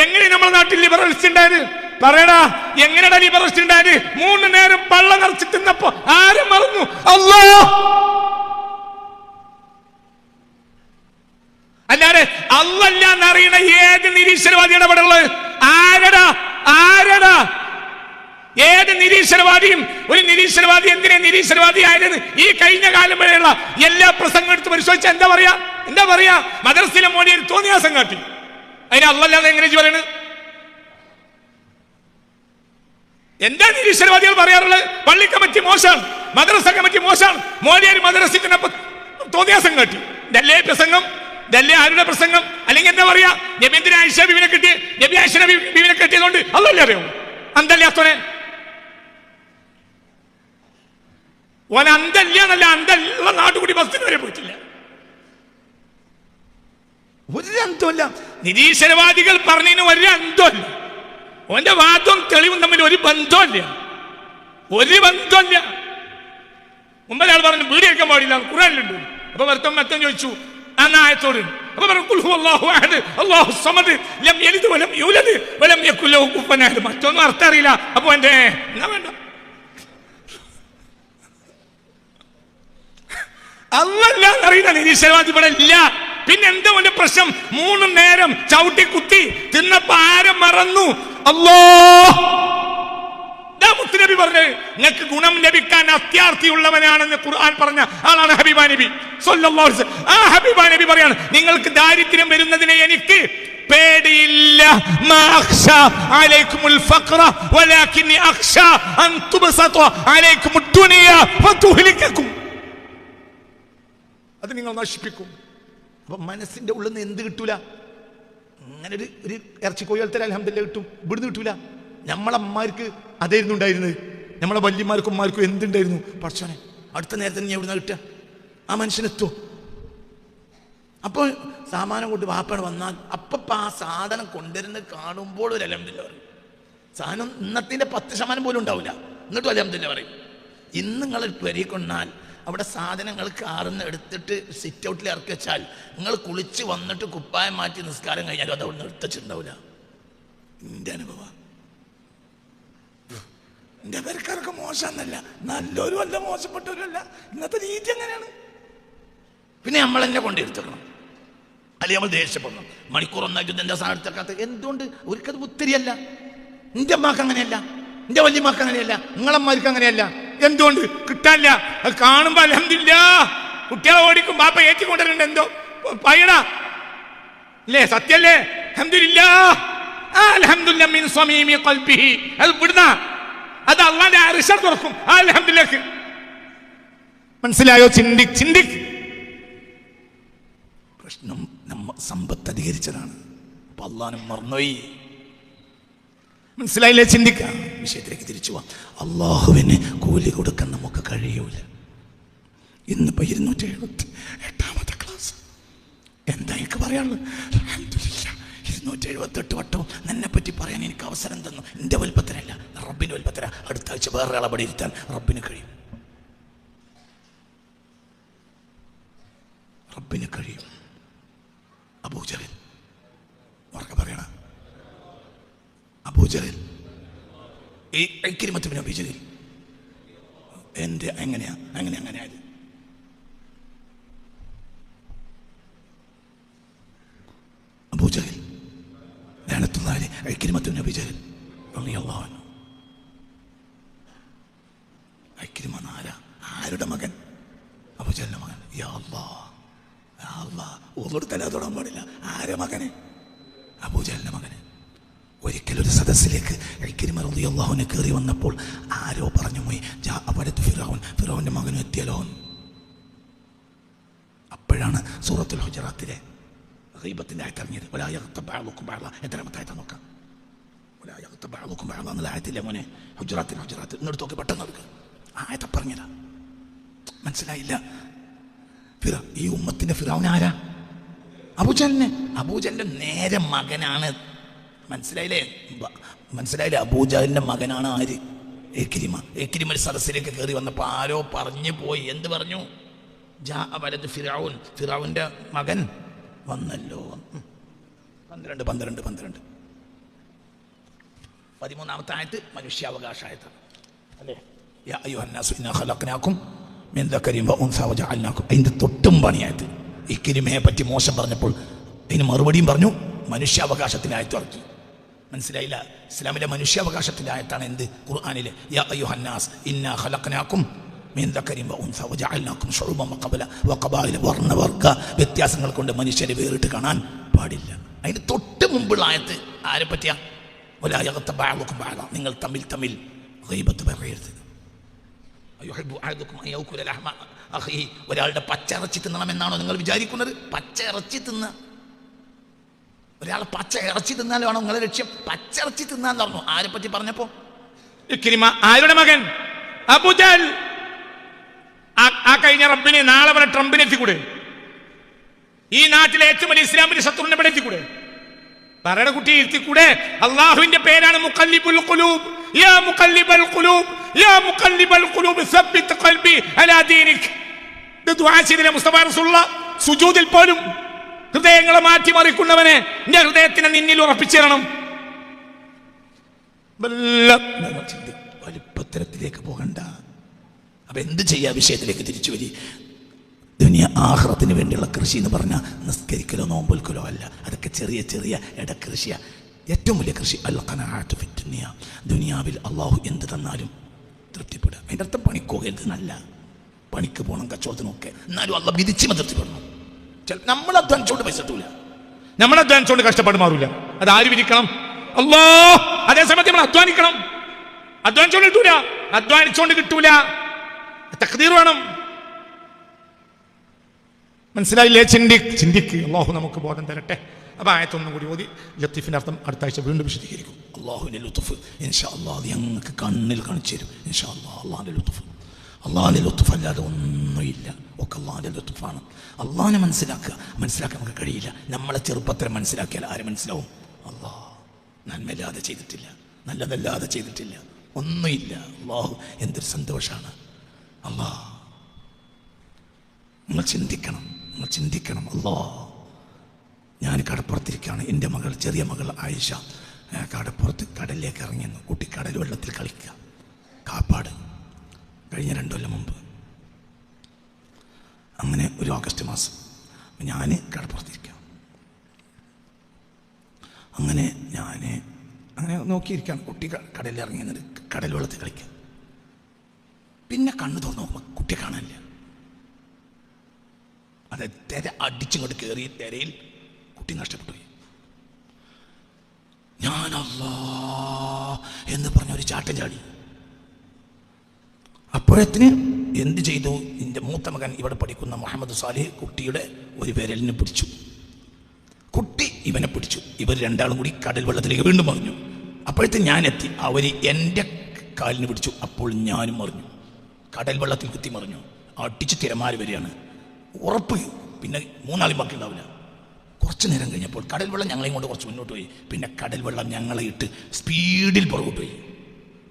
എങ്ങനെ നമ്മുടെ നാട്ടിൽ ലിബറൽസ് ഉണ്ടായത്? പറയടാ, എങ്ങനെയാ ലിബറൽസ് ഉണ്ടായത്? 3 നേരം പള്ള നിറച്ച് തിന്നപ്പോ ആരും മറന്നു? അല്ലാഹ്. ഏത് നിരീശ്വരവാദിയുടെ ഇടപെടുള്ളത്? ആരടാ? ഏത് നിരീശ്വരവാദിയും? ഒരു നിരീശ്വരവാദി എന്തിനാ നിരീശ്വരവാദി ആയിരുന്നു? ഈ കഴിഞ്ഞ കാലം വരെയുള്ള എല്ലാ പ്രസംഗം എടുത്ത് പരിശോധിച്ചാൽ എന്താ പറയാ? മദ്രസയിലെ മോനെ ഒരു തോന്നിയാസം കാട്ടി. അതിന് അല്ലാതെ എങ്ങനെ പറയണ്? എന്താ നിരീശ്വരവാദികൾ പറയാറുള്ളത്? പള്ളി കമ്മിറ്റി മോശമാണ്, മദ്രസ കമ്മിറ്റി മോശമാണ്, മോദിയാർ മദ്രസത്തിന് തോന്നിയാസം കാട്ടി. ഇതല്ലേ പ്രസംഗം? ഇതല്ലേ ആരുടെ പ്രസംഗം? അല്ലെങ്കിൽ എന്താ പറയാ? നബി ആയിഷ ബീവിനെ കിട്ടി, നബി ആയിഷ ബീവിനെ കെട്ടിയതുകൊണ്ട് അതല്ലേ അറിയാം? അന്തല്ലാത്തോനെ ഓൻ അന്തല്ല അന്തല്ല നാട്ടുകൂടി ബസ്സിന് വരെ പോയിട്ടില്ല. ഒരു അന്തമല്ല. നിരീശ്വരവാദികൾ പറഞ്ഞതിന് ഒരു അന്തമല്ല. ഓന്റെ വാദവും തെളിവും തമ്മിൽ ഒരു ബന്ധമില്ല. മുമ്പൊരാൾ പറഞ്ഞു വീട് കഴിക്കാൻ പാടില്ല, ഖുർആനിലുണ്ട്. അപ്പൊ മറ്റം ചോദിച്ചു ആ ആയത്തോട്. അപ്പൊ മറ്റൊന്നും അർത്ഥം അറിയില്ല. അപ്പൊ എന്റെ എന്നാ വേണ്ട, അല്ലാതെ അറിയുന്ന നിരീശ്വരവാദി ഇവിടെ ഇല്ല. പിന്നെ എന്താ അവന്റെ പ്രശ്നം? 3 നേരം ചവിട്ടി കുത്തി തിന്നപ്പോ ആരും മറന്നു. മുത്തുനബി പറഞ്ഞത് നിങ്ങൾക്ക് ഗുണം ലഭിക്കാൻ അത്യാർത്ഥിയുള്ളവനാണെന്ന് ഖുർആൻ പറഞ്ഞ ആളാണ് ഹബീബ നബി സ്വല്ലല്ലാഹു അലൈഹി വസല്ലം. ആ ഹബീബ നബി പറയാണ്, നിങ്ങൾക്ക് ദാരിദ്ര്യം വരുന്നതിനെ എനിക്ക് പേടിയില്ല. മാ അഖ്ശാ അലൈക്കുമുൽ ഫഖറ വലാകിന്നി അഖ്ശാ അൻ തുബ്സത അലൈക്കുമുദ് ദുനിയ ഫതുഹ്ലികകും. അത് നിങ്ങൾ നശിപ്പിക്കും. അപ്പൊ മനസ്സിന്റെ ഉള്ളിൽ നിന്ന് എന്ത് കിട്ടൂല? അങ്ങനെ ഒരു ഇറച്ചിക്കോഴി തരാൻ അൽഹംദുലില്ലാഹ് കിട്ടും. ഇവിടുന്ന് കിട്ടൂല. നമ്മളമ്മമാർക്ക് അതായിരുന്നു ഉണ്ടായിരുന്നത്. നമ്മളെ വല്യമാർക്കും ഉമ്മാർക്കും എന്തുണ്ടായിരുന്നു? പക്ഷേ അടുത്ത നേരത്തെ ഞാൻ എവിടുന്ന കിട്ടുക? ആ മനുഷ്യനെത്തോ? അപ്പോൾ സാമാനം കൊണ്ട് വാപ്പാണ് വന്നാൽ അപ്പം ആ സാധനം കൊണ്ടുവരുന്നത് കാണുമ്പോൾ ഒരു അൽഹംദുലില്ലാഹ് പറയും. സാധനം ഇന്നത്തിന്റെ 10% പോലും ഉണ്ടാവില്ല, എന്നിട്ടും അൽഹംദുലില്ലാഹ് പറയും. ഇന്ന് നിങ്ങൾ പെരിയിൽ കൊണ്ടാൽ അവിടെ സാധനങ്ങൾ കാർന്ന് എടുത്തിട്ട് സിറ്റ് ഔട്ടിൽ ഇറക്കി വെച്ചാൽ നിങ്ങൾ കുളിച്ച് വന്നിട്ട് കുപ്പായം മാറ്റി നിസ്കാരം കഴിഞ്ഞാലും അത് അവിടെ നിന്ന് എടുത്തിട്ടുണ്ടാവില്ല. എൻ്റെ അനുഭവം. എൻ്റെ പേർക്കാർക്ക് മോശമെന്നല്ല, നല്ലൊരു അല്ല മോശപ്പെട്ടവരല്ല. ഇന്നത്തെ രീതി എങ്ങനെയാണ്? പിന്നെ നമ്മൾ എന്നെ കൊണ്ടെടുത്തേക്കണം, അല്ലെങ്കിൽ നമ്മൾ ദേഷ്യപ്പെടണം. മണിക്കൂർ ഒന്നായിട്ട് എന്താ സാധനം എടുത്തേക്കാത്ത? എന്തുകൊണ്ട്? ഒരിക്കത് പുത്തിരിയല്ല. എൻ്റെ അമ്മക്ക് അങ്ങനെയല്ല, എൻ്റെ വല്യമ്മക്ക് അങ്ങനെയല്ല, നിങ്ങളമ്മമാർക്ക് അങ്ങനെയല്ല. എന്തുകൊണ്ട്? കിട്ടാനില്ല. അത് കാണുമ്പോ അൽഹംദുലില്ലാഹ്. കുട്ടികളെ ഓടിക്കും ബാപ്പ ഏറ്റിക്കൊണ്ടിരുന്നുണ്ട്. എന്തോ പയ്യടാ അല്ലേ? സത്യല്ലേ? അൽഹംദുലില്ലാഹ്. അൽഹംദുലില്ലാഹ് മിൻ സമീമി ഖൽബിഹി. അത് വിടുന്ന അത് അല്ലാഹുവിന്റെ അർശ് തുറക്കും. അൽഹംദുലില്ലാഹ്. മനസ്സിലായോ? ചിന്തിക്ക്. പ്രശ്നം നമ്മ സമ്പത്ത് അധികരിച്ചതാണ്. അപ്പൊ അള്ളാഹുവിനെ മറന്നുപോയി. മനസ്സിലായില്ലേ? ചിന്തിക്കാം. വിഷയത്തിലേക്ക് തിരിച്ചു പോവാം. അള്ളാഹുവിന് കൂലി കൊടുക്കാൻ നമുക്ക് കഴിയൂല. ഇന്നിപ്പോ 278 ക്ലാസ്. എന്താ എനിക്ക് പറയാനുള്ളത്? അൽഹംദുലില്ലാഹ് 278 വട്ടവും എന്നെ പറ്റി പറയാൻ എനിക്ക് അവസരം തന്നു. എൻ്റെ വലുപ്പത്തിനല്ല, റബ്ബിൻ്റെ വലുപ്പത്തിന. അടുത്ത ആഴ്ച വേറെ അളപടി ഇരുത്താൻ റബ്ബിന് കഴിയും. റബ്ബിന് കഴിയും. അബൂജഹൽ ഉറക്കെ പറയണ അബൂജഹൽ, ഈ ഇക്രിമത്ത് ബിൻ അബീ ജഹൽ എൻ്റെ അങ്ങനെയായത്. അബൂജഹൽ ലഅനത്തുല്ലാഹി അലൈഹി, ഇക്രിമത്ത് ബിൻ അബീ ജഹൽ റളിയല്ലാഹു അൻഹു. ഇക്രിമ ആരുടെ മകൻ? അബൂജഹലിന്റെ മകൻ. യാ അല്ലാഹ്, യാ അല്ലാഹ്, ഓർത്തല തൊടാൻ പാടില്ല. ആരെ മകന്? അബൂജഹലിന്റെ മകന്. ഒരിക്കലൊരു സദസ്സിലേക്ക് ഇക്രിമ റളിയല്ലാഹു അൻഹു കയറി വന്നപ്പോൾ ആരോ പറഞ്ഞു പോയി, ഫിറഔന്റെ മകനും എത്തിയല്ലോ. അപ്പോഴാണ് സൂറത്തുൽ ഹുജറാത്തിലെ ഗീബത്തിന്റെ ആയത്ത് ഇറങ്ങിയത്. വലാ യഗ്തബ് ബഅ്ദുകും ബഅ്ദ. എത്രാമത്തെ ആയത്താ നോക്കാം? വലാ യഗ്തബ് ബഅ്ദുകും ബഅ്ദ എന്നുള്ള ആയത്തില്ലേ മോനെ? ഹുജറാത്ത് ഇന്നെടുത്ത് നോക്കി, പെട്ടെന്ന് എടുക്കുക. ആയത്ത് പറഞ്ഞതാ. മനസ്സിലായില്ല? ഈ ഉമ്മത്തിന്റെ ഫിറഔൻ ആരാ? അബൂജഹലിന്റെ നേരെ മകനാണ്. മനസ്സിലായില്ലേ? അബൂജഹലിന്റെ മകനാണ് ആര്? ഇക്രിമ. ഇക്രിമ സദസ്സിലേക്ക് കയറി വന്നപ്പോൾ ആരോ പറഞ്ഞു പോയി. എന്ത് പറഞ്ഞു? ഫിറഔന്റെ മകൻ വന്നല്ലോ. 13 13ാമത്തെ ആയത്ത് മനുഷ്യാവകാശ ആയത്താണ് അല്ലേ? യാ അയ്യുഹന്നാസു ഇന്നാ ഖലഖനാകും മിൻ ദക്കരിൻ വ ഉൻസാ വജഅൽനാകും. അതിന്റെ തൊട്ടും പണിയായത് ഇക്രിമയെ പറ്റി മോശം പറഞ്ഞപ്പോൾ അതിന് മറുപടിയും പറഞ്ഞു, മനുഷ്യാവകാശത്തിൻ്റെ ആയത്ത് ഇറക്കി. മനസ്സിലായില്ല? ഇസ്ലാമിലെ മനുഷ്യാവകാശത്തിൻ്റെ ആയത്താണ് എന്ത്? ഖുർആനിലെ യാ അയ്യുഹന്നാസ് ഇന്നാ ഖലഖനാകും മിൻ ദക്കരിൻ വഉൻസ വജഅൽനാകും ശുഉബൻ വഖബായില വർണ്ണവർഗ വ്യത്യാസങ്ങൾ കൊണ്ട് മനുഷ്യരെ വേറിട്ട് കാണാൻ പാടില്ല. അതിന് തൊട്ട് മുമ്പുള്ള ആയത്ത് ആരെ പറ്റിയാ? വലാ യഗ്തബ ബഅദുകും ബഅദ, നിങ്ങൾ തമ്മിൽ തമ്മിൽ ഗീബത്ത് പറയരുത്. അയ്യുഹിബ്ബു അഹദുകും അൻ യഅകുല ലഹ്മ അഖീഹി, ഒരാളുടെ പച്ചിറച്ചി തിന്നണമെന്നാണോ നിങ്ങൾ വിചാരിക്കുന്നത്? പച്ചിറച്ചി തിന്നുക, ഒരാൾ പച്ച ഇറച്ചി തിന്നാലാണോ നിങ്ങളുടെ ലക്ഷ്യം? പച്ചിറച്ചി തിന്നാന്ന് പറഞ്ഞു. ആരെ പറ്റി പറഞ്ഞപ്പോ? ഇക്രിമ. ആരുടെ മകൻ? അബൂജഹൽ. ആ കഴിഞ്ഞ റബ്ബിനെ നാളെ വരെ ട്രംപിനെ എത്തിക്കൂടെ? ഈ നാട്ടിലെ ഏറ്റവും വലിയ ഇസ്ലാമിന്റെ ശത്രുവിനെ ഇവിടെ എത്തിക്കൂടെ? പറയുടെ കുട്ടി എത്തിക്കൂടെ? അള്ളാഹുവിന്റെ പേരാണ് മുഖല്ലിബുൽ ഖുലൂബ്. യാ മുഖല്ലിബൽ ഖുലൂബ്, യാ മുഖല്ലിബൽ ഖുലൂബ് സബ്ബിത് ഖൽബി അലാ ദീനിക്. ഇത് ദുആ ചെയ്തില്ലേ മുസ്തഫ റസൂലുള്ളാഹ്? സുജൂദിൽ പോലും ഹൃദയങ്ങളെ മാറ്റിമറിക്കുന്നവനെ എന്റെ ഹൃദയത്തിനെ നിന്നിൽ ഉറപ്പിച്ചു തരണം. വലിപ്പത്തരത്തിലേക്ക് പോകണ്ട. അപ്പൊ എന്ത് ചെയ്യാ? വിഷയത്തിലേക്ക് തിരിച്ചു വരി. ദുനിയ ആഖിറത്തിന് വേണ്ടിയുള്ള കൃഷി എന്ന് പറഞ്ഞാൽ നിസ്കരിക്കലോ നോമ്പൊൽക്കലോ അല്ല. അതൊക്കെ ചെറിയ ചെറിയ ഇടക്കൃഷിയാ. ഏറ്റവും വലിയ കൃഷി അൽ ഖനാഅത്തു ഫി ദുനിയ, ദുനിയാവിൽ അള്ളാഹു എന്ത് തന്നാലും തൃപ്തിപ്പെടുക. അതിൻ്റെ അർത്ഥം പണിക്കോകരുത് എന്നല്ല. പണിക്ക് പോകണം, കച്ചവടത്തിനൊക്കെ, എന്നാലും അള്ളാഹ് വിധിച്ച് തൃപ്തിപ്പെടണം. നമ്മൾ അധ്വാനിച്ചോണ്ട് പൈസ കിട്ടൂല, നമ്മൾ അധ്വാനിച്ചോണ്ട് കഷ്ടപ്പാട് മാറൂല. അത് ആര് വിധിക്കണം? അല്ലാഹ്. അതേസമയത്ത് നമ്മൾ അധ്വാനിക്കണം. അധ്വാനിച്ചോണ്ട് കിട്ടൂല, അധ്വാനിച്ചോണ്ട് കിട്ടൂല. തഖ്ദീർ വേണം. മനസ്സിലായില്ലേ? ചിന്തിക്ക്. അള്ളാഹു നമുക്ക് ബോധം തരട്ടെ. അപ്പൊ ആയത്തൊന്നും കൂടി ഓതി ലത്തീഫിന്റെ അർത്ഥം അടുത്ത ആഴ്ച വീണ്ടും വിശദീകരിക്കും. അള്ളാഹുവിന്റെ ലുത്ഫ് ഇൻഷാ അല്ലാഹ് അത് ഞങ്ങൾക്ക് കണ്ണിൽ കാണിച്ചു തരും ഇൻഷാ അല്ലാഹ്. അള്ളാഹിന്റെ ലുത്ഫ്, അള്ളാഹിന്റെ ലുത്ഫ് അല്ലാതെ ഒന്നുമില്ല. ഒക്കെ അള്ളാഹിന്റെ ലുത്ഫാണ്. അള്ളാഹിനെ മനസ്സിലാക്കാൻ നമുക്ക് കഴിയില്ല. നമ്മളെ ചെറുപ്പത്തിൽ മനസ്സിലാക്കിയാൽ ആര് മനസ്സിലാവും? അള്ളാഹ് നന്മയില്ലാതെ ചെയ്തിട്ടില്ല, നല്ലതല്ലാതെ ചെയ്തിട്ടില്ല, ഒന്നുമില്ല. അള്ളാഹു എന്തൊരു സന്തോഷമാണ്. അള്ളാഹ് നിങ്ങൾ ചിന്തിക്കണം. അള്ളാഹ്, ഞാൻ കടപ്പുറത്തിരിക്കുകയാണ്. എൻ്റെ മകൾ, ചെറിയ മകൾ ആയിഷ കടപ്പുറത്ത് കടലിലേക്ക് ഇറങ്ങിയെന്നു. കുട്ടി കടൽ വെള്ളത്തിൽ കളിക്കുക. കാപ്പാട് കഴിഞ്ഞ 2 കൊല്ലം മുമ്പ്. അങ്ങനെ ഒരു ഓഗസ്റ്റ് മാസം ഞാൻ കടപ്പുറത്തിരിക്കുക. അങ്ങനെ നോക്കിയിരിക്കുകയാണ്. കുട്ടി കടലിൽ ഇറങ്ങിയെന്നത് കടൽ വെള്ളത്തിൽ കളിക്കുക. പിന്നെ കണ്ണ് തുറന്ന് നോക്കുമ്പോൾ കുട്ടിയെ കാണാനില്ല. അത് തിര അടിച്ചിങ്ങോട്ട് കയറി തിരയിൽ കുട്ടി നഷ്ടപ്പെട്ടു പോയി. ഞാൻ അല്ലാഹ് എന്ന് പറഞ്ഞ ഒരു ചാട്ടം ചാടി. അപ്പോഴത്തിന് എന്ത് ചെയ്തു? എൻ്റെ മൂത്ത മകൻ ഇവിടെ പഠിക്കുന്ന മുഹമ്മദ് സാലിഹ് കുട്ടിയുടെ ഒരു വിരലിനെ പിടിച്ചു. കുട്ടി ഇവനെ പിടിച്ചു. ഇവർ രണ്ടാളും കൂടി കടൽ വെള്ളത്തിലേക്ക് വീണ്ടും മറിഞ്ഞു. അപ്പോഴത്തെ ഞാൻ എത്തി. അവർ എൻ്റെ കാലിന് പിടിച്ചു. അപ്പോൾ ഞാനും മറിഞ്ഞു. കടൽ വെള്ളത്തിൽ കുത്തി മറിഞ്ഞു. അടിച്ച് തിരമാല വരികയാണ്. ഉറപ്പ് പിന്നെ 3 ആളും ബാക്കി ഉണ്ടാവില്ല. കുറച്ച് നേരം കഴിഞ്ഞപ്പോൾ കടൽ വെള്ളം ഞങ്ങളെയും കൊണ്ട് കുറച്ച് മുന്നോട്ട് പോയി. പിന്നെ കടൽ വെള്ളം ഞങ്ങളെ ഇട്ട് സ്പീഡിൽ പുറകോട്ട് പോയി.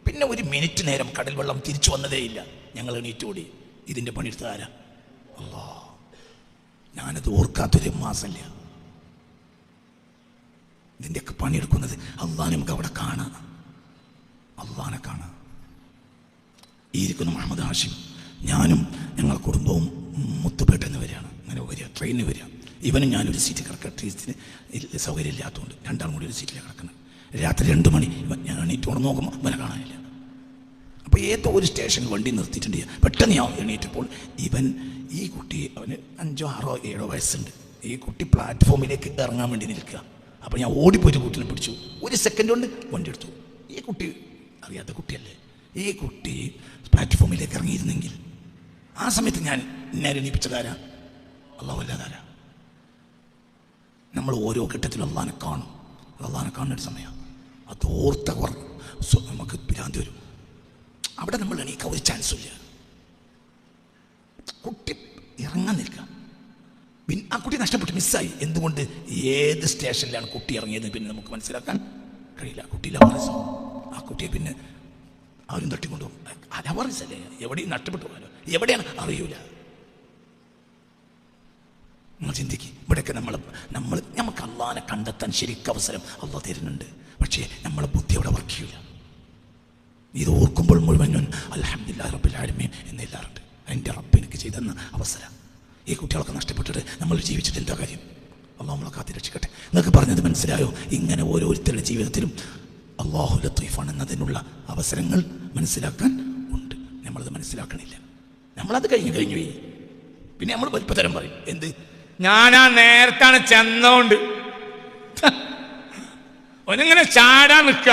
പിന്നെ 1 മിനിറ്റ് നേരം കടൽ വെള്ളം തിരിച്ചു വന്നതേയില്ല. ഞങ്ങൾ എണീറ്റ് ഓടി. ഇതിൻ്റെ പണിയെടുത്ത ആരാ? അല്ലാഹ്. ഞാനത് ഓർക്കാത്തൊരു മാസമില്ല. ഇതിൻ്റെയൊക്കെ പണിയെടുക്കുന്നത് അള്ളാഹ്. നമുക്ക് അവിടെ കാണാം, അള്ളാഹിനെ കാണാം. ഈ ഇരിക്കുന്ന മുഹമ്മദ് ഹാഷിം, ഞാനും ഞങ്ങളുടെ കുടുംബവും മുത്തുപേട്ടെന്ന് വരികയാണ്. അങ്ങനെ വരിക, ട്രെയിനിന് വരിക. ഇവനും ഞാനൊരു സീറ്റ് കിടക്കുക. ട്രെയിന് സൗകര്യം ഇല്ലാത്തതുകൊണ്ട് 2 ആളും കൂടി ഒരു സീറ്റിലാണ് കിടക്കുന്നത്. രാത്രി 2 മണി. ഞാൻ എണീറ്റ് ഉണർന്ന് നോക്കുമ്പോൾ ഇവനെ കാണാനില്ല. അപ്പോൾ ഏതോ ഒരു സ്റ്റേഷൻ വണ്ടി നിർത്തിയിട്ടുണ്ട്. പെട്ടെന്ന് ഞാൻ എണീറ്റപ്പോൾ ഈ കുട്ടി, അവന് 5, 6, 7 വയസ്സുണ്ട്. ഈ കുട്ടി പ്ലാറ്റ്ഫോമിലേക്ക് ഇറങ്ങാൻ വേണ്ടി നിൽക്കുക. അപ്പോൾ ഞാൻ ഓടിപ്പോയിട്ട് കുട്ടീനെ പിടിച്ചു. 1 സെക്കൻഡ് കൊണ്ട് വണ്ടി എടുത്തു. ഈ കുട്ടി അറിയാത്ത കുട്ടിയല്ലേ. ഈ കുട്ടി പ്ലാറ്റ്ഫോമിലേക്ക് ഇറങ്ങിയിരുന്നെങ്കിൽ ആ സമയത്ത് ഞാൻ നേരെ എണീപ്പിച്ചതാരാ? അള്ളാഹു അല്ലാതാരാ? നമ്മൾ ഓരോ ഘട്ടത്തിലും അള്ളാഹിനെ കാണും. അള്ളാഹിനെ കാണുന്നൊരു സമയമാണ്. അത് ഓർത്തവർ നമുക്ക് ഭ്രാന്തി വരും. അവിടെ നമ്മൾ എണീക്കാൻ ഒരു ചാൻസും ഇല്ല. കുട്ടി ഇറങ്ങാൻ നിൽക്കാം. പിന്നെ ആ കുട്ടി നഷ്ടപ്പെട്ട് മിസ്സായി. എന്തുകൊണ്ട്? ഏത് സ്റ്റേഷനിലാണ് കുട്ടി ഇറങ്ങിയത് പിന്നെ നമുക്ക് മനസ്സിലാക്കാൻ കഴിയില്ല. കുട്ടി ലവാറിസം. ആ കുട്ടിയെ പിന്നെ ആരും തട്ടിക്കൊണ്ടുപോകും. ലവാറിസല്ലേ, എവിടെയും നഷ്ടപ്പെട്ടു പോകാനോ എവിടെയാണ് അറിയൂല. നിങ്ങൾ ചിന്തിക്കും. ഇവിടെയൊക്കെ നമുക്ക് അള്ളാഹിനെ കണ്ടെത്താൻ ശരിക്കും അവസരം അള്ളാഹ് തരുന്നുണ്ട്. പക്ഷേ നമ്മളെ ബുദ്ധി അവിടെ വർക്ക് ചെയ്യില്ല. ഇത് ഓർക്കുമ്പോൾ മുഴുവൻ അൽഹംദുലില്ലാഹി റബ്ബിൽ ആലമീൻ എന്നില്ലാറുണ്ട്. എൻ്റെ റബ്ബ് എനിക്ക് ചെയ്തെന്ന അവസരം. ഈ കുട്ടികളൊക്കെ നഷ്ടപ്പെട്ടിട്ട് നമ്മൾ ജീവിച്ചിട്ട് എന്താ കാര്യം? അള്ളാഹു നമ്മളെ കാത്തിരക്ഷിക്കട്ടെ. നിങ്ങൾക്ക് പറഞ്ഞത് മനസ്സിലായോ? ഇങ്ങനെ ഓരോരുത്തരുടെ ജീവിതത്തിലും അള്ളാഹു ലത്തീഫാണ് എന്നതിനുള്ള അവസരങ്ങൾ മനസ്സിലാക്കാൻ ഉണ്ട്. നമ്മളത് മനസ്സിലാക്കണില്ല. നമ്മളത് കഴിഞ്ഞു പോയി. പിന്നെ നമ്മൾ വലിപ്പത്തരം പറയും. എന്ത്? ഞാനാ നേരത്താണ് ചെന്നോണ്ട് ഒന്നിങ്ങനെ ചാടാൻ നിൽക്ക.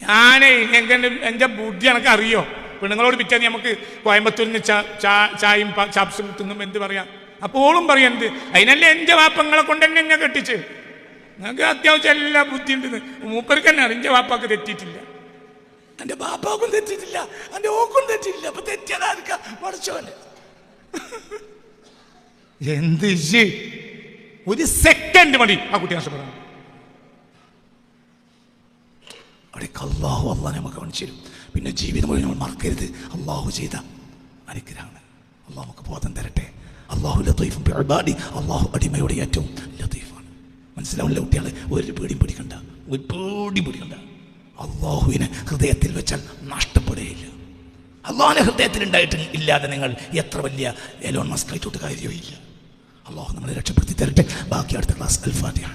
ഞാനേ എൻ്റെ ബുദ്ധി എനക്ക് അറിയോ? പെണ്ണുങ്ങളോട് പിറ്റേന്ന് നമുക്ക് കോയമ്പത്തൂരിൽ നിന്ന് ചായയും ചാപ്സും തിന്നും എന്ത് പറയാം? അപ്പോഴും പറയാം എന്ത്? അതിനല്ലേ എൻ്റെ വാപ്പങ്ങളെ കൊണ്ട് തന്നെ എന്നെ കെട്ടിച്ച്. ഞങ്ങൾക്ക് അത്യാവശ്യം എല്ലാ ബുദ്ധി ഉണ്ട്. മൂപ്പർക്ക് തന്നെ അറിയാം എൻ്റെ വാപ്പാക്ക് തെറ്റിയിട്ടില്ല, എൻ്റെ ബാപ്പാക്കും തെറ്റിയിട്ടില്ല, എൻ്റെ ഓക്കും തെറ്റിയില്ല. അപ്പൊ തെറ്റിയതാർക്കാ? പഠിച്ചോനെ. എന്ത് ഒരു സെക്കൻഡ് മതി ആ കുട്ടി നഷ്ടപ്പെടാൻ. അവിടേക്ക് അള്ളാഹു നമുക്ക് കാണിച്ചു തരും. പിന്നെ ജീവിതം വഴി നമ്മൾ മറക്കരുത് അള്ളാഹു ചെയ്ത അനുഗ്രഹമാണ്. അള്ളാഹു നമുക്ക് ബോധം തരട്ടെ. അള്ളാഹു ലത്തീഫും ബിഇബാദി, അള്ളാഹു അടിമയോട് ഏറ്റവും ലത്തീഫാണ്. മനസ്സിലാവില്ല കുട്ടികളെ? ഒരു പേടിയും പിടിക്കണ്ട, ഒരു പേടിയും പിടിക്കണ്ട. അള്ളാഹുവിനെ ഹൃദയത്തിൽ വെച്ചാൽ നഷ്ടപ്പെടുകയില്ല. അള്ളാഹിനെ ഹൃദയത്തിൽ ഉണ്ടായിട്ട് ഇല്ലാതെ നിങ്ങൾ എത്ര വലിയ എലോൺ മസ്ക് ആയിട്ടോട്ട് കാര്യമില്ല. അള്ളാഹു നമ്മളെ രക്ഷപ്പെടുത്തി തരട്ടെ. ബാക്കി അടുത്ത ക്ലാസ്. അൽ ഫാത്തിഹ.